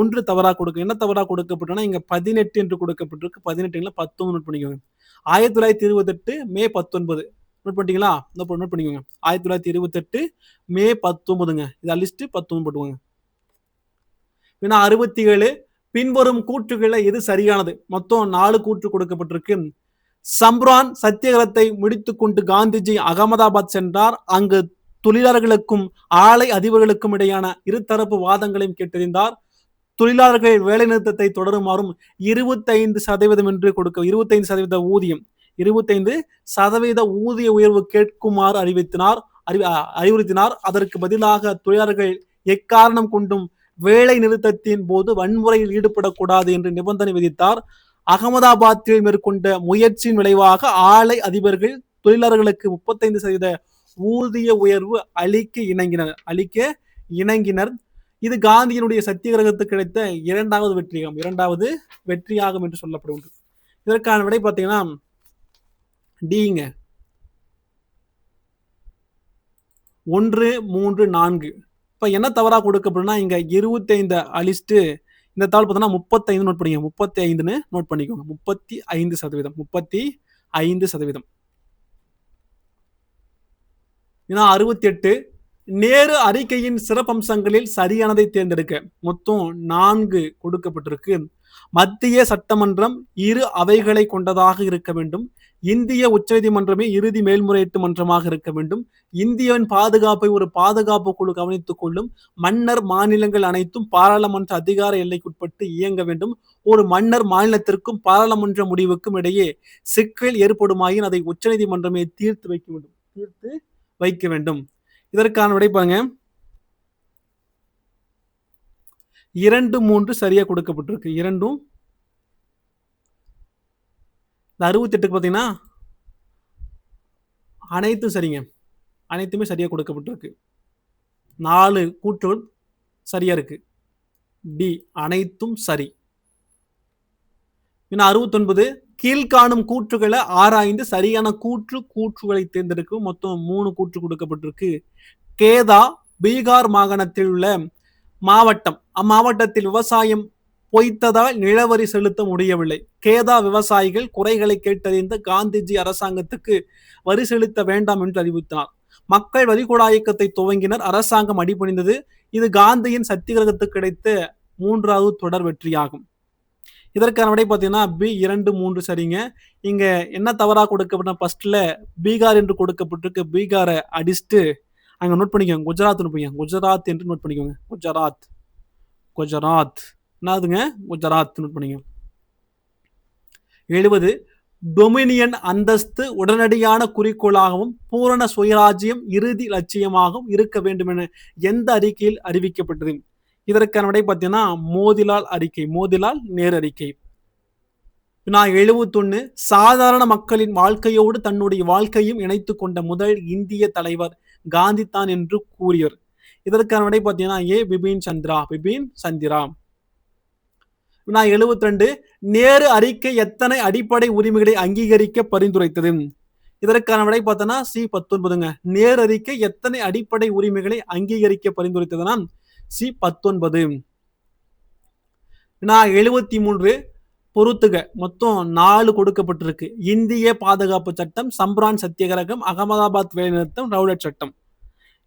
1 தவறா கொடுக்க. என்ன தவறா கொடுக்கப்பட்டனா இங்க 18 என்று கொடுக்கப்பட்டிருக்கு, 18 19 நோட் பண்ணிக்கோங்க. 1928 மே 19 நோட் பண்ணிட்டீங்களா? நோட் பண்ணிக்கோங்க. 1928 மே 19ங்க. இத லிஸ்ட் 19 போட்டுக்கோங்க. வினா 67 பின்வரும் கூற்றுகளை எது சரியானது? மொத்தம் 4 கூற்று கொடுக்கப்பட்டிருக்கு. சம்ரான் சத்தியாகிரகத்தை முடித்துக் கொண்டு காந்திஜி அகமதாபாத் சென்றார். அங்கு தொழிலாளர்களுக்கும் ஆலை அதிபர்களுக்கும் இடையான இருதரப்பு வாதங்களையும் கேட்டறிந்தார். தொழிலாளர்கள் வேலை நிறுத்தத்தை தொடருமாறும் 25% என்று கொடுக்க 25% ஊதியம் 25% ஊதிய உயர்வு கேட்குமாறு அறிவுறுத்தினார். அதற்கு பதிலாக தொழிலாளர்கள் எக்காரணம் கொண்டும் வேலை நிறுத்தத்தின் போது வன்முறையில் ஈடுபடக்கூடாது என்று நிபந்தனை விதித்தார். அகமதாபாத்தில் மேற்கொண்ட முயற்சியின் விளைவாக ஆலை அதிபர்கள் தொழிலாளர்களுக்கு 35% ஊதிய உயர்வு அளிக்க இணங்கினர். இது காந்தியினுடைய சத்தியாகிரகத்துக்கு கிடைத்த 2வது வெற்றியாகும் என்று சொல்லப்படுகிறது. இதற்கான விடை பார்த்தீங்கன்னா டிங்க 1, 3, 4. இப்ப என்ன தவறா கொடுக்கப்படும்னா இங்க 25 அழிச்சிட்டு இந்த தாள் பார்த்தீங்கன்னா 35 நோட் பண்ணிக்கோங்க. 35ன்னு நோட் பண்ணிக்கோங்க. 35%. ஏன்னா 68 நேரு அறிக்கையின் சிறப்பம்சங்களில் சரியானதை தேர்ந்தெடுக்க. மொத்தம் 4 கொடுக்கப்பட்டிருக்கு. மத்திய சட்டமன்றம் 2 அவைகளை கொண்டதாக இருக்க வேண்டும். இந்திய உச்சநீதிமன்றமே இறுதி மேல்முறையீட்டு மன்றமாக இருக்க வேண்டும். இந்தியாவின் பாதுகாப்பை ஒரு பாதுகாப்பு குழு கவனித்துக் கொள்ளும். மன்னர் மாநிலங்கள் அனைத்தும் பாராளுமன்ற அதிகார எல்லைக்குட்பட்டு இயங்க வேண்டும். ஒரு மன்னர் மாநிலத்திற்கும் பாராளுமன்ற முடிவுக்கும் இடையே சிக்கல் ஏற்படுமாயின் அதை உச்சநீதிமன்றமே தீர்த்து வைக்க வேண்டும். இதற்கான விடை பாருங்க 2, 3 சரியா கொடுக்கப்பட்டிருக்கு. 2ம் 68 பாத்தீங்கன்னா அனைத்தும் சரிங்க. அனைத்துமே சரியா கொடுக்கப்பட்டிருக்கு. 4 கூற்றுகள் சரியா இருக்கு. டி அனைத்தும் சரி. 69 கீழ்காணும் கூற்றுகளை ஆராய்ந்து சரியான கூற்றுகளை தேர்ந்தெடுக்கும். மொத்தம் 3 கூற்று கொடுக்கப்பட்டிருக்கு. கேதா பீகார் மாகாணத்தில் உள்ள மாவட்டம். அம்மாவட்டத்தில் விவசாயம் பொய்த்ததால் நிலவரி செலுத்த முடியவில்லை. கேதா விவசாயிகள் குறைகளை கேட்டறிந்த காந்திஜி அரசாங்கத்துக்கு வரி செலுத்த வேண்டாம் என்று அறிவித்தார். மக்கள் வரிகொடா இயக்கத்தை துவங்கினர். அரசாங்கம் அடிபணிந்தது. இது காந்தியின் சத்தியாகிரகத்துக்கு கிடைத்த 3வது தொடர் வெற்றியாகும். இதற்கான விடை பார்த்தீங்கன்னா பி 2, 3 சரிங்க. இங்க என்ன தவறா கொடுக்கப்பட்ட ஃபர்ஸ்ட்ல பீகார் என்று கொடுக்கப்பட்டிருக்கு. பீகாரை அடிச்சுட்டு அங்க நோட் பண்ணிக்கோங்க. குஜராத் குஜராத் என்று நோட் பண்ணிக்கோங்க. குஜராத் என்னதுங்க? குஜராத் நோட் பண்ணிக்கோங்க. 70 டொமினியன் அந்தஸ்து உடனடியான குறிக்கோளாகவும் பூரண சுயராஜ்யம் இறுதி லட்சியமாகவும் இருக்க வேண்டும் என எந்த அறிக்கையில் அறிவிக்கப்பட்டது? இதற்கான விடை பார்த்தீங்கன்னா மோதிலால் நேரு அறிக்கை. 71 சாதாரண மக்களின் வாழ்க்கையோடு தன்னுடைய வாழ்க்கையும் இணைத்து கொண்ட முதல் இந்திய தலைவர் காந்தி தான் என்று கூறியவர். இதற்கான விடை பார்த்தீங்கன்னா ஏ பிபின் சந்திரா. வினா 72 நேரு அறிக்கை எத்தனை அடிப்படை உரிமைகளை அங்கீகரிக்க பரிந்துரைத்தது? இதற்கான விடை பார்த்தோன்னா சி 19ங்க. நேரு அறிக்கை எத்தனை அடிப்படை உரிமைகளை அங்கீகரிக்க பரிந்துரைத்ததுன்னா சி 19. வினா 73 பொறுத்துக. மொத்தம் 4 கொடுக்கப்பட்டிருக்கு. இந்திய பாதுகாப்பு சட்டம், சம்பரான் சத்தியாகிரகம், அகமதாபாத் வேலைநிறுத்தம், ரவுலட் சட்டம்.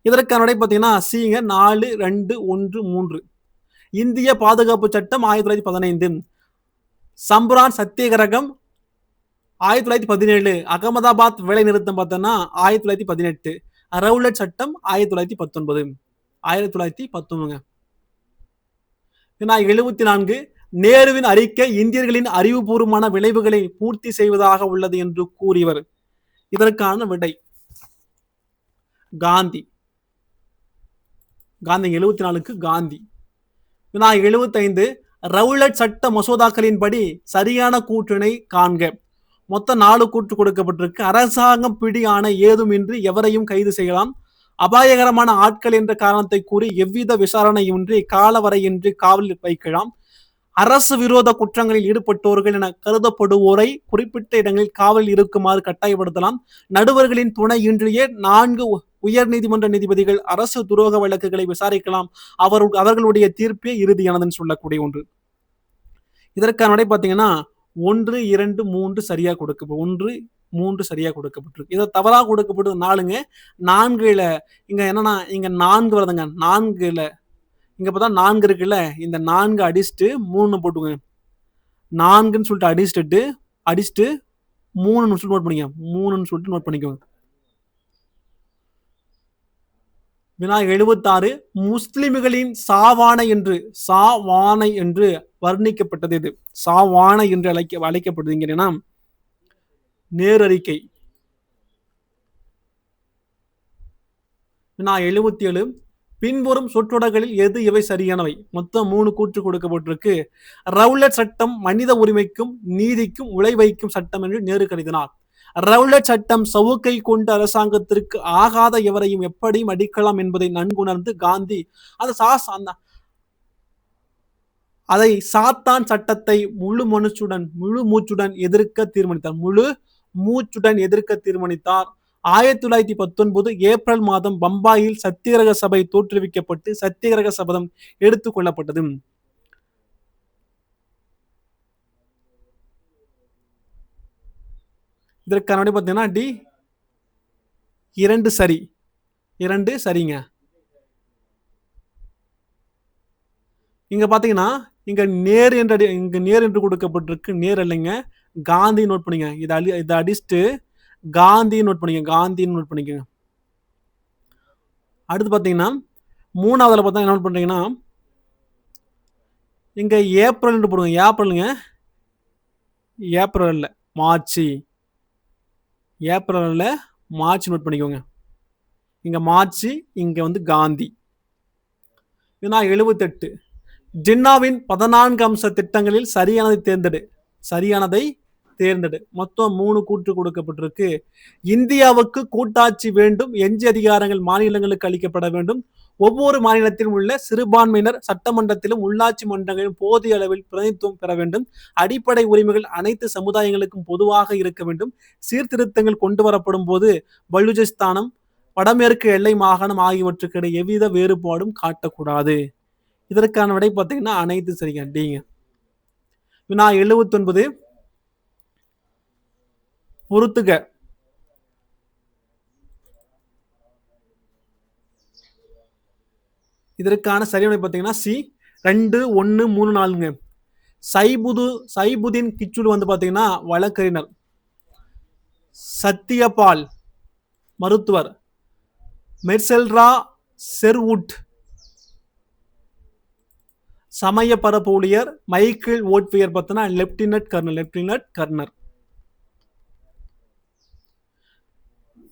இதற்கான விடை பார்த்தீங்கன்னா சிங்க 4, 2, 1, 3. இந்திய பாதுகாப்பு சட்டம் 1915, சம்பரான் சத்தியாகிரகம் 1917, அகமதாபாத் வேலை நிறுத்தம் பார்த்தோன்னா 1918, ரவுலட் சட்டம் 1919. 1919ங்க. வினா 74 நேருவின் அறிக்கை இந்தியர்களின் அறிவுபூர்வமான விளைவுகளை பூர்த்தி செய்வதாக உள்ளது என்று கூறியவர். இதற்கான விடை காந்தி. காந்தி 74க்கு காந்தி. வினா 75 ரவுலட் சட்ட மசோதாக்களின்படி சரியான கூற்றினை காண்க. மொத்தம் 4 கூற்று கொடுக்கப்பட்டிருக்கு. அரசாங்கம் பிடி ஆணை ஏதுமின்றி எவரையும் கைது செய்யலாம். அபாயகரமான ஆட்கள் என்ற காரணத்தை கூறி எவ்வித விசாரணையின்றி காலவரையின்றி காவலில் வைக்கலாம். அரசு விரோத குற்றங்களில் ஈடுபட்டோர்கள் என கருதப்படுவோரை குறிப்பிட்ட இடங்களில் காவலில் இருக்குமாறு கட்டாயப்படுத்தலாம். நடுவர்களின் துணை இன்றியே 4 உயர் நீதிமன்ற நீதிபதிகள் அரசு துரோக வழக்குகளை விசாரிக்கலாம். அவர்களுடைய தீர்ப்பே இறுதியானதுன்னு சொல்லக்கூடிய ஒன்று. இதற்கான விடை பார்த்தீங்கன்னா 1, 2, 3 சரியா கொடுக்கப்பட்டு 1, 3 சரியா கொடுக்கப்பட்டிருக்கு. இதை தவறா கொடுக்கப்பட்டது 4ங்க. 4ல இங்க என்னன்னா இங்க 4 வருதுங்க. 4ல இங்க பார்த்தா 4 இருக்குல்ல, இந்த 4 அடிச்சுட்டு 3 போட்டுங்க. 4ன்னு சொல்லிட்டு அடிச்சுட்டு 3ன்னு சொல்லிட்டு நோட் பண்ணிக்கோங்க. 3ன்னு சொல்லிட்டு நோட் பண்ணிக்கோங்க. வினா 76 முஸ்லிம்களின் சாவானை என்று வர்ணிக்கப்பட்டது இது. சாவானை என்று அழைக்கப்படுது இங்கன்னா நேரறிக்கை. வினா 77 பின்வரும் சொற்றொடர்களில் எது இவை சரியானவை? மொத்தம் 3 கூற்று கொடுக்கப்பட்டிருக்கு. ரவுலட் சட்டம் மனித உரிமைக்கும் நீதிக்கும் உழைவைக்கும் சட்டம் என்று நேரு கருதினார். ரவுலட் சட்டம் சவுக்கை கொண்டு அரசாங்கத்திற்கு ஆகாத எவரையும் எப்படியும் அடிக்கலாம் என்பதை நன்குணர்ந்து காந்தி அதை சாத்தான் சட்டத்தை முழு மூச்சுடன் எதிர்க்க தீர்மானித்தார். 1919 ஏப்ரல் மாதம் பம்பாயில் சத்தியகிரக சபை தோற்றுவிக்கப்பட்டு சத்தியகிரக சபதம் எடுத்துக் கொள்ளப்பட்டது. இதற்கான விடை பார்த்தீங்கன்னா டி 2 சரி. 2 சரிங்க. இங்க பாத்தீங்கன்னா இங்க நேர் என்று கொடுக்கப்பட்டிருக்கு. நேர் இல்லைங்க, காந்தி நோட் பண்ணிங்க. இதை அடிச்சுட்டு காந்தி நோட் பண்ணிக்கோங்க. அடுத்து பாத்தீங்கன்னா 3வதுல பார்த்தா என்ன நோட் பண்றீங்கன்னா இங்க ஏப்ரல் போடுங்க. ஏப்ரலுங்க, ஏப்ரல் இல்ல மார்ச். ஏப்ரல்ல மார்ச் நோட் பண்ணிக்கோங்க. இங்க மார்ச், இங்க வந்து காந்தி. வினா 78 ஜின்னாவின் 14 அம்ச திட்டங்களில் சரியானதை தேர்ந்தெடு. மொத்தம் 3 கூற்று கொடுக்கப்பட்டிருக்கு. இந்தியாவுக்கு கூட்டாட்சி வேண்டும். எஞ்சிய அதிகாரங்கள் மாநிலங்களுக்கு அளிக்கப்பட வேண்டும். ஒவ்வொரு மாநிலத்திலும் உள்ள சிறுபான்மையினர் சட்டமன்றத்திலும் உள்ளாட்சி மன்றங்களிலும் போதிய அளவில் பிரதிநிதித்துவம் பெற வேண்டும். அடிப்படை உரிமைகள் அனைத்து சமுதாயங்களுக்கும் பொதுவாக இருக்க வேண்டும். சீர்திருத்தங்கள் கொண்டு வரப்படும் போது பலுச்சிஸ்தானம், வடமேற்கு எல்லை மாகாணம் ஆகியவற்றுக்கு எவ்வித வேறுபாடும் காட்டக்கூடாது. இதற்கான விடை பார்த்தீங்கன்னா அனைத்து சரிங்க, டிங்க. வினா 79 பொறுத்துக. இதற்கான சரியான பார்த்தீங்கன்னா சி 2, 1, 3, 4ங்க. சைபுதீன் கிச்சுலு வந்து பார்த்தீங்கன்னா வழக்கறிஞர். சத்யபால் மருத்துவர். மெர்செல்ரா செர்வுட் சமய பரப்பூழியர். மைக்கேல் ஓட்வியர் பார்த்தனா லெப்டினன்ட் கர்னல்.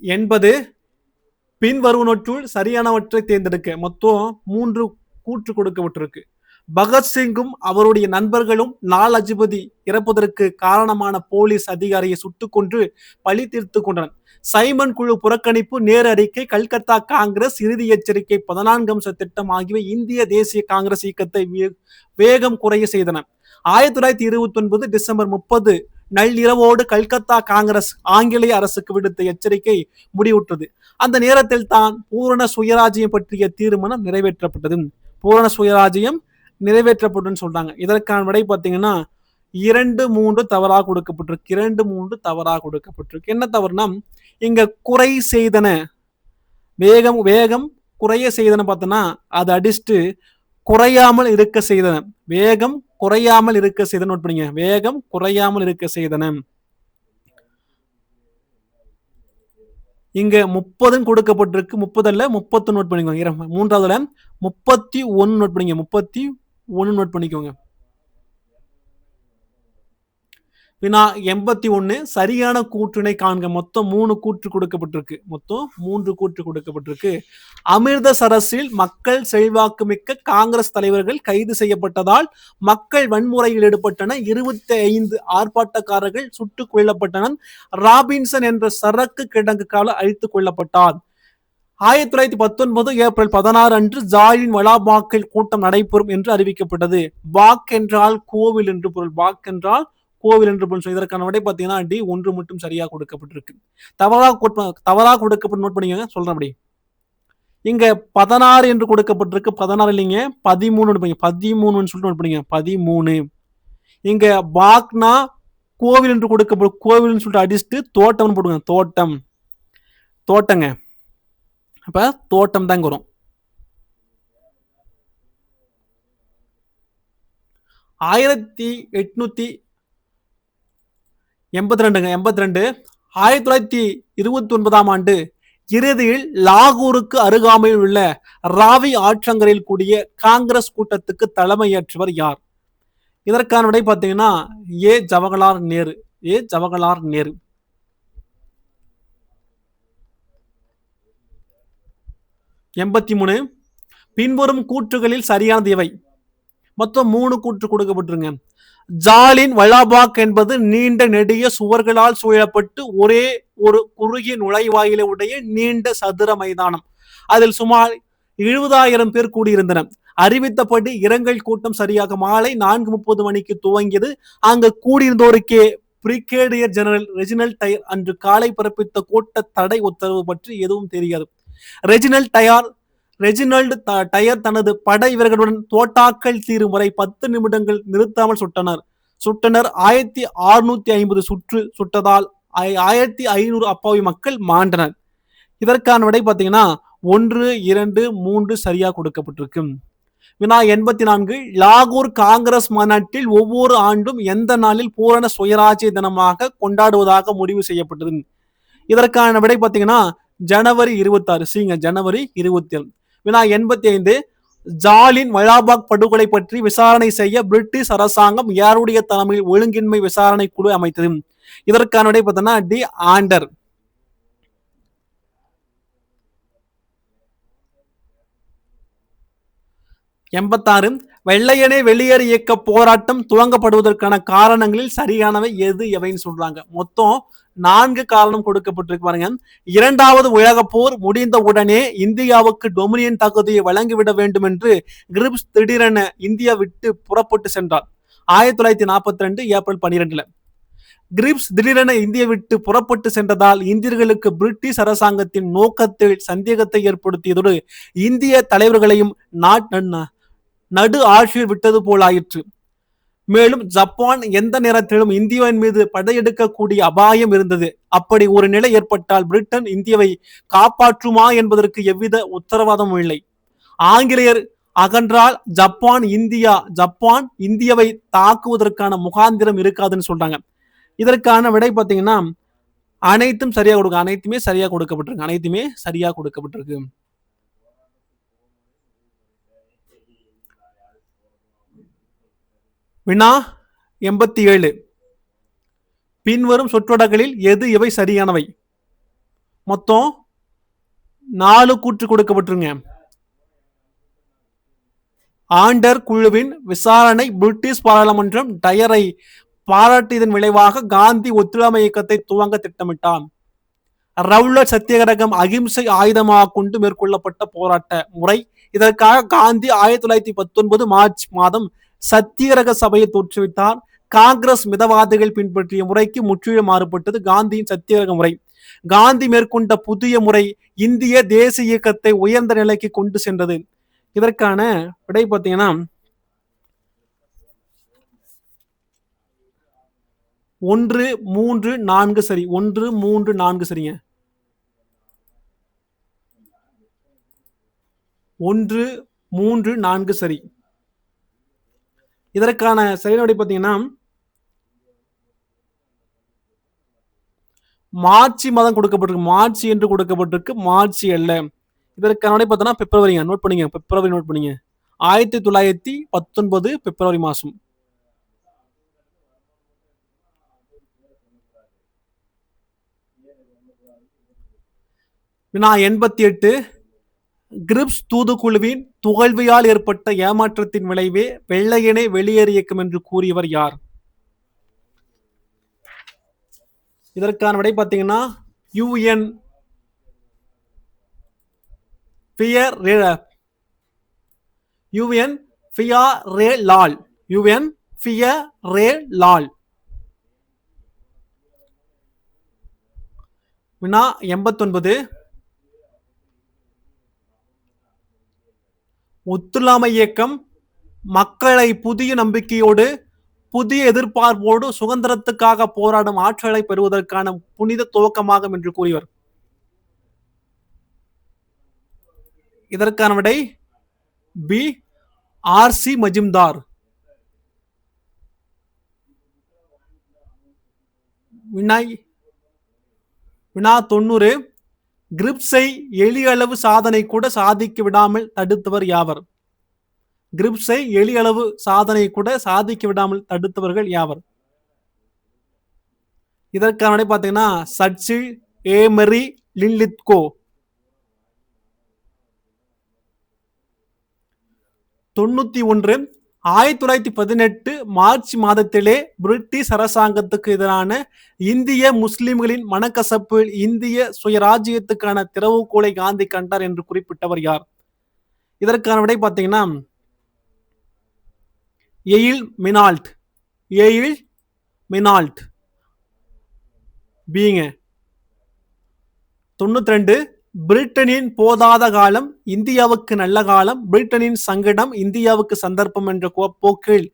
80 பின்வருவனற்றுள் சரியானவற்றை தேர்ந்தெடுக்க. மொத்தம் 3 கூற்று கொடுக்கப்பட்டிருக்கு. பகத்சிங்கும் அவருடைய நண்பர்களும் லால் லஜபதி இறப்பதற்கு காரணமான போலீஸ் அதிகாரியை சுட்டுக் கொன்று பழி தீர்த்துக் கொண்டனர். சைமன் குழு புறக்கணிப்பு, நேரு அறிக்கை, கல்கத்தா காங்கிரஸ், இறுதி எச்சரிக்கை, 14 அம்ச திட்டம் ஆகியவை இந்திய தேசிய காங்கிரஸ் இயக்கத்தை வேகம் குறைய செய்தன. 1929 டிசம்பர் 30 நள்ளிரவோடு கல்கத்தா காங்கிரஸ் ஆங்கிலேய அரசுக்கு விடுத்த எச்சரிக்கை முடிவுற்றது. அந்த நேரத்தில் தான் பூரண சுயராஜ்யம் பற்றிய தீர்மானம் நிறைவேற்றப்பட்டது. பூரண சுயராஜ்யம் நிறைவேற்றப்படும் சொல்றாங்க. இதற்கான விடை பார்த்தீங்கன்னா 2-3 தவறாக கொடுக்கப்பட்டிருக்கு. 2-3 தவறாக கொடுக்கப்பட்டிருக்கு. என்ன தவறுனா இங்க குறை செய்தன, வேகம் வேகம் குறைய செய்தன பார்த்தோன்னா அதை அடிச்சுட்டு குறையாமல் இருக்க செய்தன. வேகம் குறையாமல் இருக்க செய்தன நோட் பண்ணிங்க. வேகம் குறையாமல் இருக்க செய்தன. இங்க 30 கொடுக்கப்பட்டிருக்கு. 30 அல்ல 30 நோட் பண்ணிக்கோங்க. மூன்றாவதுல 31 நோட் பண்ணிங்க. 31 நோட் பண்ணிக்கோங்க. வினா 81 சரியான கூற்றினை காண்க. மொத்தம் 3 கூற்று கொடுக்கப்பட்டிருக்கு. மொத்தம் 3 கூற்று கொடுக்கப்பட்டிருக்கு. அமிர்தசரஸில் மக்கள் செல்வாக்கு மிக்க காங்கிரஸ் தலைவர்கள் கைது செய்யப்பட்டதால் மக்கள் வன்முறையில் ஈடுபட்டனர். 25 ஆர்ப்பாட்டக்காரர்கள் சுட்டுக் கொல்லப்பட்டனர். ராபின்சன் என்ற சரக்கு கிடங்கு கால அழித்துக் கொல்லப்பட்டார். 1919 ஏப்ரல் 16 அன்று ஜாலின் வலாபாக்கில் கூட்டம் நடைபெறும் என்று அறிவிக்கப்பட்டது. பாக் என்றால் கோவில் என்று பொருள். பாக் என்றால் கோவில் என்று பொருள். இதற்கான விடை பார்த்தீங்கன்னா டி 1 மட்டும் சரியாக கொடுக்கப்பட்டிருக்கு. தவறாக கொடுக்கப்பட்ட நோட் பண்ணிக்கோங்க. சொல்றேன் அப்படி. இங்க 16 என்று கொடுக்கப்பட்டிருக்கு. 16 இல்லைங்க 13 13 சொல்லிட்டு நோட் பண்ணிங்க. 13. இங்க பாக்னா கோவில் என்று கொடுக்கப்படும். கோவில் சொல்லிட்டு அடிச்சுட்டு தோட்டம் போடுங்க. தோட்டம் தோட்டங்க. அப்ப தோட்டம் தாங்க வரும். 1882 1929 ஆண்டு இறுதியில் லாகூருக்கு அருகாமையில் உள்ள ராவி ஆற்றங்கரையில் கூடிய காங்கிரஸ் கூட்டத்துக்கு தலைமையேற்றவர் யார்? இதற்கான விடை பார்த்தீங்கன்னா ஏ ஜவஹர்லால் நேரு. ஏ ஜவஹர்லால் நேரு. பின்வரும் கூற்றுகளில் சரியானது எவை? மொத்தம் 3 கூற்று கொடுக்கப்பட்டிருங்க. ஜாலின் வலாபாக் என்பது நீண்ட நெடிய சுவர்களால் சூழப்பட்டு ஒரே ஒரு குறுகிய நுழைவாயிலை உடைய நீண்ட சதுர மைதானம். அதில் சுமார் 70,000 பேர் கூடியிருந்தனர். அறிவித்தபடி இரங்கல் கூட்டம் சரியாக மாலை 4:30 மணிக்கு துவங்கியது. அங்கு கூடியிருந்தோருக்கே பிரிகேடியர் ஜெனரல் ரெஜினல்ட் டயர் அன்று காலை பிறப்பித்த கூட்ட தடை உத்தரவு பற்றி எதுவும் தெரியாது. ரெஜினல்ட் டயர் தனது படை வீரர்களுடன் தோட்டாக்கள் தீரும் வரை 10 நிமிடங்கள் நிறுத்தாமல் சுட்டனர். 1650 சுற்று சுட்டதால் 1500 அப்பாவி மக்கள் மாண்டனர். இதற்கான விடை பார்த்தீங்கன்னா 1, 2, 3 சரியா கொடுக்கப்பட்டிருக்கு. வினா 84 லாகூர் காங்கிரஸ் மாநாட்டில் ஒவ்வொரு ஆண்டும் எந்த நாளில் பூரண சுயராஜ்ய தினமாக கொண்டாடுவதாக முடிவு செய்யப்பட்டது? இதற்கான விடை பார்த்தீங்கன்னா ஜனவரி 26. ஜனவரி 27. வினா 85 ஜாலின் வலாபாக் படுகொலை பற்றி விசாரணை செய்ய பிரிட்டிஷ் அரசாங்கம் யாருடைய தலைமையில் ஒழுங்கின்மை விசாரணை குழு அமைத்தது? இதற்கான விடை பார்த்தீங்கன்னா டி ஆண்டர். 86 வெள்ளையனே வெளியேறு இயக்க போராட்டம் துவங்கப்படுவதற்கான காரணங்களில் சரியானவை எது எவைன்னு சொல்றாங்க. மொத்தம் 4 காரணம் கொடுக்கப்பட்டிருக்கு பாருங்க. 2வது உலக போர் முடிந்த உடனே இந்தியாவுக்கு டொமினியன் தகுதியை வழங்கிவிட வேண்டும் என்று கிரிப்ஸ் திடீரென இந்தியா விட்டு புறப்பட்டு சென்றார். 1942 ஏப்ரல் 12. கிரிப்ஸ் திடீரென இந்தியா விட்டு புறப்பட்டு சென்றதால் இந்தியர்களுக்கு பிரிட்டிஷ் அரசாங்கத்தின் நோக்கத்தில் சந்தேகத்தை ஏற்படுத்தியதோடு இந்திய தலைவர்களையும் நடு ஆட்சியில் விட்டது போலாயிற்று. மேலும் ஜப்பான் எந்த நேரத்திலும் இந்தியாவின் மீது படையெடுக்கக்கூடிய அபாயம் இருந்தது. அப்படி ஒரு நிலை ஏற்பட்டால் பிரிட்டன் இந்தியாவை காப்பாற்றுமா என்பதற்கு எவ்வித உத்தரவாதமும் இல்லை. ஆங்கிலேயர் அகன்றால் ஜப்பான் இந்தியாவை தாக்குவதற்கான முகாந்திரம் இருக்காதுன்னு சொல்றாங்க. இதற்கான விடை பார்த்தீங்கன்னா அனைத்துமே சரியா கொடுக்கப்பட்டிருக்கு. வினா 87 பின்வரும் சொற்றொடர்களில் எது எவை சரியானவை? மொத்தம் 4 கூற்று கொடுக்கப்பட்டிருங்க. ஆண்டர் குழுவின் விசாரணை பிரிட்டிஷ் பாராளுமன்றம் டயரை பாராட்டியதன் விளைவாக காந்தி ஒத்துழையாமை இயக்கத்தை துவங்க திட்டமிட்டார். ரவுலட் சத்தியாகிரகம் அகிம்சை ஆயுதமாக கொண்டு மேற்கொள்ளப்பட்ட போராட்ட முறை. இதற்காக காந்தி 1919 மார்ச் மாதம் சத்தியரக சபையை தோற்றுவித்தார். காங்கிரஸ் மிதவாதிகள் பின்பற்றிய முறைக்கு முற்றிலும் மாறுபட்டது காந்தியின் சத்தியரக முறை. காந்தி மேற்கொண்ட புதிய முறை இந்திய தேசிய இயக்கத்தை உயர்ந்த நிலைக்கு கொண்டு சென்றது. இதற்கான விடை பார்த்தீங்கன்னா 1, 3, 4 சரி. 1, 3, 4 சரிங்க. 1, 3, 4 சரி. இதற்கான சரியான விடை பார்த்தீங்கன்னா மார்ச் மாதம் கொடுக்கப்பட்டிருக்கு. மார்ச் என்று கொடுக்கப்பட்டிருக்கு, மார்ச் அல்ல. இதற்கான விடை பார்த்தோன்னா பிப்ரவரிங்க. நோட் பண்ணிங்க, பிப்ரவரி நோட் பண்ணிங்க. 1919 பிப்ரவரி மாசம். வினா 88 கிரிப்ஸ் தூதுக்குழுவின் துகள்வியால் ஏற்பட்ட ஏமாற்றத்தின் விளைவே வெள்ளையனே வெளியேறு இயக்கம் என்று கூறியவர் யார்? இதற்கான விடை பார்த்தீங்கன்னா யுஎன் ஃபியரேலால். யுஎன் ஃபியரேலால். வினா 89 ஒத்துழையாமை இயக்கம் மக்களை புதிய நம்பிக்கையோடு புதிய எதிர்பார்ப்போடு சுதந்திரத்துக்காக போராடும் ஆற்றலை பெறுவதற்கான புனித துவக்கமாகும் என்று கூறியவர். இதற்கான விடை பி ஆர்.சி. மஜும்தார். வினா 90 கிரிப்ஸை எளிய அளவு சாதனை கூட சாதிக்க விடாமல் தடுத்தவர் யாவர்? கிரிப்ஸை எளிய அளவு சாதனை கூட சாதிக்க விடாமல் தடுத்தவர்கள் யாவர்? இதற்கான விடை பார்த்தீங்கன்னா சர்ச்சில், ஏமரி, லின்லித்கோ. 91 1918 மார்ச் மாதத்திலே பிரிட்டிஷ் அரசாங்கத்துக்கு எதிரான இந்திய முஸ்லிம்களின் மனக்கசப்பில் இந்திய சுயராஜ்யத்துக்கான திறவுகோலை காந்தி கண்டார் என்று குறிப்பிட்டவர் யார்? இதற்கான விடை பார்த்தீங்கன்னா எயில் மினால்ட். பீங்க. 92 பிரிட்டனின் போதாத காலம் இந்தியாவுக்கு நல்ல காலம், பிரிட்டனின் சங்கடம் இந்தியாவுக்கு சந்தர்ப்பம் என்ற போக்கில்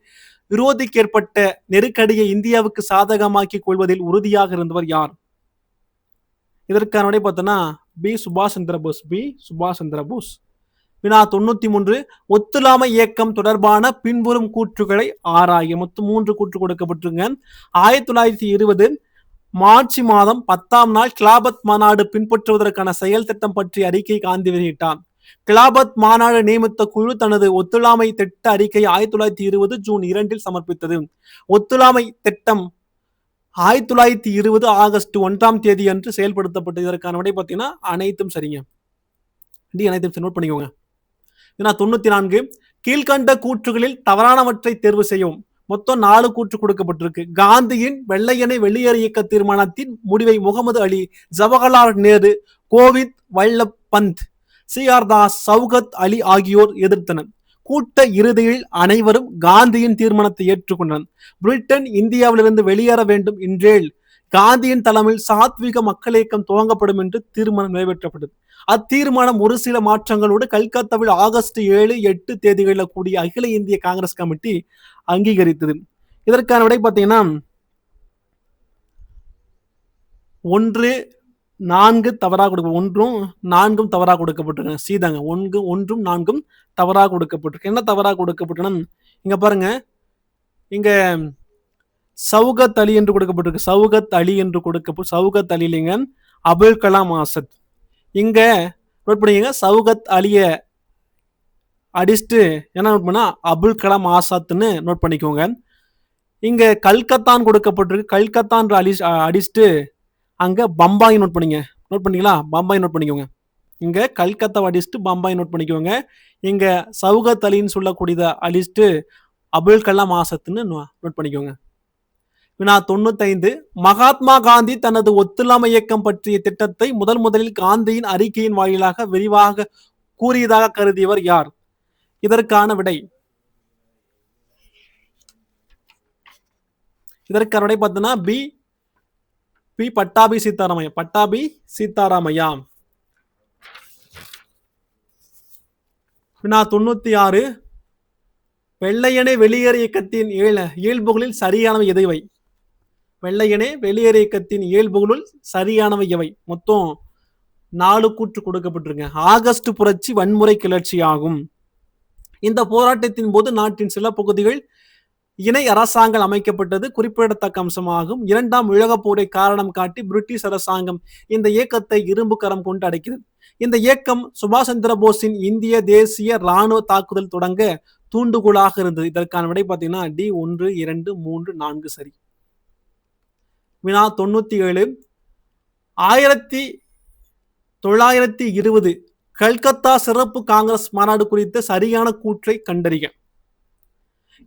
விரோதிக்கு ஏற்பட்ட நெருக்கடியை இந்தியாவுக்கு சாதகமாக்கிக் கொள்வதில் உறுதியாக இருந்தவர் யார்? இதற்கான விடை பார்த்தோன்னா பி சுபாஷ் சந்திர போஸ். வினா 93 ஒத்துழையாமை இயக்கம் தொடர்பான பின்வரும் கூற்றுகளை ஆராய. மொத்தம் 3 கூற்று கொடுக்கப்பட்டிருங்க. 1920 மார்ச் மாதம் 10ஆம் நாள் கிலாபத் மாநாடு பின்பற்றுவதற்கான செயல் திட்டம் பற்றிய அறிக்கை காந்தி வெளியிட்டார். கிலாபத் மாநாடு நியமித்த குழு தனது ஒத்துழையாமை திட்ட அறிக்கை 1920 ஜூன் 2 சமர்ப்பித்தது. ஒத்துழையாமை திட்டம் 1920 ஆகஸ்ட் 1ஆம் தேதி அன்று செயல்படுத்தப்பட்டது. இதற்கான விடை பார்த்தீங்கன்னா அனைத்தும் சரிங்க. அனைத்தும் நோட் பண்ணிக்கோங்க. 94 கீழ்கண்ட கூற்றுகளில் தவறானவற்றை தேர்வு செய்யவும். மொத்தம் 4 கூற்று கொடுக்கப்பட்டிருக்கு. காந்தியின் வெள்ளையனை வெளியேறு இயக்க தீர்மானத்தின் முடிவை முகமது அலி, ஜவஹர்லால் நேரு, கோவிந்த் வல்லப் பந்த், சி.ஆர். தாஸ், சௌகத் அலி ஆகியோர் எதிர்த்தனர். கூட்ட இறுதியில் அனைவரும் காந்தியின் தீர்மானத்தை ஏற்றுக்கொண்டனர். பிரிட்டன் இந்தியாவிலிருந்து வெளியேற வேண்டும் என்றேல் காந்தியின் தலைமையில் சாத்விக மக்கள் இயக்கம் துவங்கப்படும் என்று தீர்மானம் நிறைவேற்றப்பட்டது. அத்தீர்மானம் ஒரு சில மாற்றங்களோடு கல்கத்தாவில் ஆகஸ்ட் 7, 8 தேதிகளில் கூடிய அகில இந்திய காங்கிரஸ் கமிட்டி அங்கீகரித்தது. இதற்கான விடை பார்த்தீங்கன்னா 1, 4 தவறாக கொடுக்க 1ம் 4ம் தவறாக கொடுக்கப்பட்டிருக்க. சீதாங்க 1ம் 4ம் தவறாக கொடுக்கப்பட்டிருக்கு. என்ன தவறாக கொடுக்கப்பட்டன இங்க பாருங்க. இங்க சௌகத் அலி என்று கொடுக்கப்பட்டிருக்கு. சௌகத் அலி இல்லைங்க, அபுல் கலாம் ஆசாத். இங்க நோட் பண்ணிக்கங்க, சௌகத் அலிய அடிச்சுட்டு என்ன நோட் பண்ணா அபுல் கலாம் ஆசாத்னு நோட் பண்ணிக்கோங்க. இங்க கல்கத்தான் கொடுக்கப்பட்டிருக்கு. கல்கத்தான் அடிச்சுட்டு அங்க பம்பாய் நோட் பண்ணீங்களா? பம்பாய் நோட் பண்ணிக்கோங்க. இங்க கல்கத்தா அடிச்சுட்டு பம்பாய் நோட் பண்ணிக்கோங்க. இங்க சௌகத் அலின்னு சொல்லக்கூடியத அடிச்சுட்டு அபுல் கலாம் ஆசாத்னு நோட் பண்ணிக்கோங்க. வினா 95 மகாத்மா காந்தி தனது ஒத்துழையாமை இயக்கம் பற்றிய திட்டத்தை முதலில் காந்தியின் அறிக்கையின் வாயிலாக விரிவாக கூறியதாக கருதியவர் யார்? இதற்கான விடை இதற்கான விடை பார்த்தீங்கன்னா பி பட்டாபி சீதாராமையா. பட்டாபி சீதாராமையா. வினா 96 வெள்ளையனே வெளியேறு இயக்கத்தின் இயல்புகளில் சரியானவை எதுவை? வெள்ளையனே வெளியேறு இயக்கத்தின் இயல்புகளுள் சரியானவை எவை? மொத்தம் 4 கூற்று கொடுக்கப்பட்டிருங்க. ஆகஸ்ட் புரட்சி வன்முறை கிளர்ச்சி ஆகும். இந்த போராட்டத்தின் போது நாட்டின் சில பகுதிகள் இணை அரசாங்கம் அமைக்கப்பட்டது குறிப்பிடத்தக்க அம்சமாகும். 2ஆம் உலகப் போரை காரணம் காட்டி பிரிட்டிஷ் அரசாங்கம் இந்த இயக்கத்தை இரும்பு கரம் கொண்டு அடைக்கிறது. இந்த இயக்கம் சுபாஷ் சந்திர போஸின் இந்திய தேசிய ராணுவ தாக்குதல் தொடங்க தூண்டுகோலாக இருந்தது. இதற்கான விடை பார்த்தீங்கன்னா டி 1, 2, 3, 4 சரி. வினா 97 1920 கல்கத்தா சிறப்பு காங்கிரஸ் மாநாடு குறித்த சரியான கூற்றை கண்டறிக.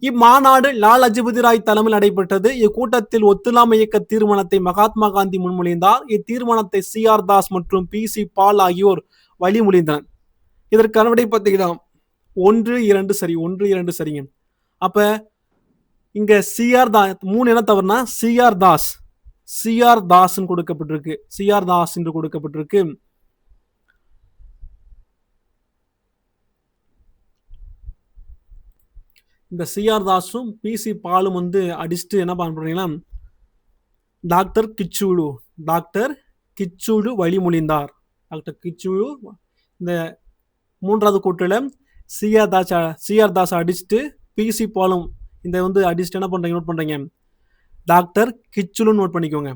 இம்மாநாடு லால் லஜபதி ராய் தலைமையில் நடைபெற்றது. இக்கூட்டத்தில் ஒத்துழையாமை இயக்க தீர்மானத்தை மகாத்மா காந்தி முன்மொழிந்தார். இத்தீர்மானத்தை CR தாஸ் மற்றும் PC பால் ஆகியோர் வழிமொழிந்தனர். இதற்கான விடை பார்த்தீங்கன்னா 1, 2 சரி. 1, 2 சரிங்க. அப்ப இங்க CR தாஸ் 3 என்ன தவறுனா CR தாஸ் கொடுக்கப்பட்டிருக்கு. CR தாஸ் என்று கொடுக்கப்பட்டிருக்கு. இந்த CR தாஸும் PC பாலும் அடிச்சுட்டு என்ன பண்றீங்கன்னா டாக்டர் கிச்சுலு வழிமொழிந்தார். டாக்டர் கிச்சுலு இந்த 3வது கூற்றுல CR தாஸ் அடிச்சுட்டு PC பாலும் இந்த அடிச்சுட்டு என்ன பண்றீங்க நோட் பண்றீங்க டாக்டர் கிச்சுலு நோட் பண்ணிக்கோங்க.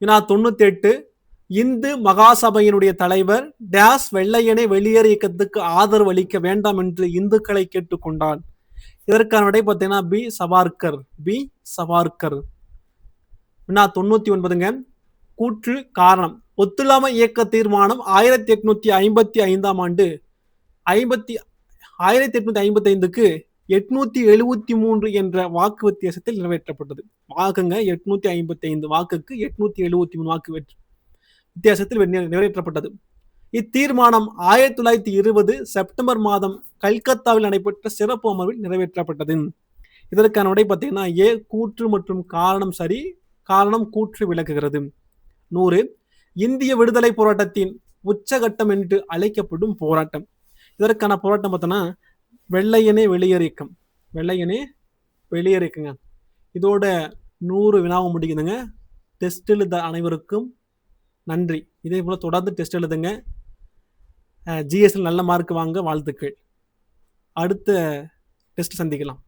வினா 98 இந்து மகாசபையினுடைய தலைவர் டேஸ் வெள்ளையனே வெளியேறு இயக்கத்துக்கு ஆதரவு அளிக்க வேண்டாம் என்று இந்துக்களை கேட்டுக்கொண்டார். இதற்கான விடை பார்த்தீங்கன்னா பி சவார்கர். வினா 99 கூற்று காரணம். ஒத்துழையாமை இயக்க தீர்மானம் 1855ஆம் ஆண்டு 1855க்கு 873 என்ற வாக்கு வித்தியாசத்தில் நிறைவேற்றப்பட்டது. வாக்குங்க 855 வாக்குக்கு 873 வாக்கு வித்தியாசத்தில் நிறைவேற்றப்பட்டது. இத்தீர்மானம் 1920 செப்டம்பர் மாதம் கல்கத்தாவில் நடைபெற்ற சிறப்பு அமர்வில் நிறைவேற்றப்பட்டது. இதற்கான விடை பார்த்தீங்கன்னா ஏ கூற்று மற்றும் காரணம் சரி. காரணம் கூற்று விளக்குகிறது. 100 இந்திய விடுதலை போராட்டத்தின் உச்சகட்டம் என்று அழைக்கப்படும் போராட்டம். இதற்கான போராட்டம் பார்த்தோன்னா வெள்ளையனே வெளியேறிக்குங்க. இதோட 100 வினாவும் முடிக்குதுங்க. டெஸ்ட் எழுத அனைவருக்கும் நன்றி. இதே போல தொடர்ந்து டெஸ்ட் எழுதுங்க. GSல நல்ல மார்க் வாங்க வாழ்த்துக்கள். அடுத்த டெஸ்ட் சந்திக்கலாம்.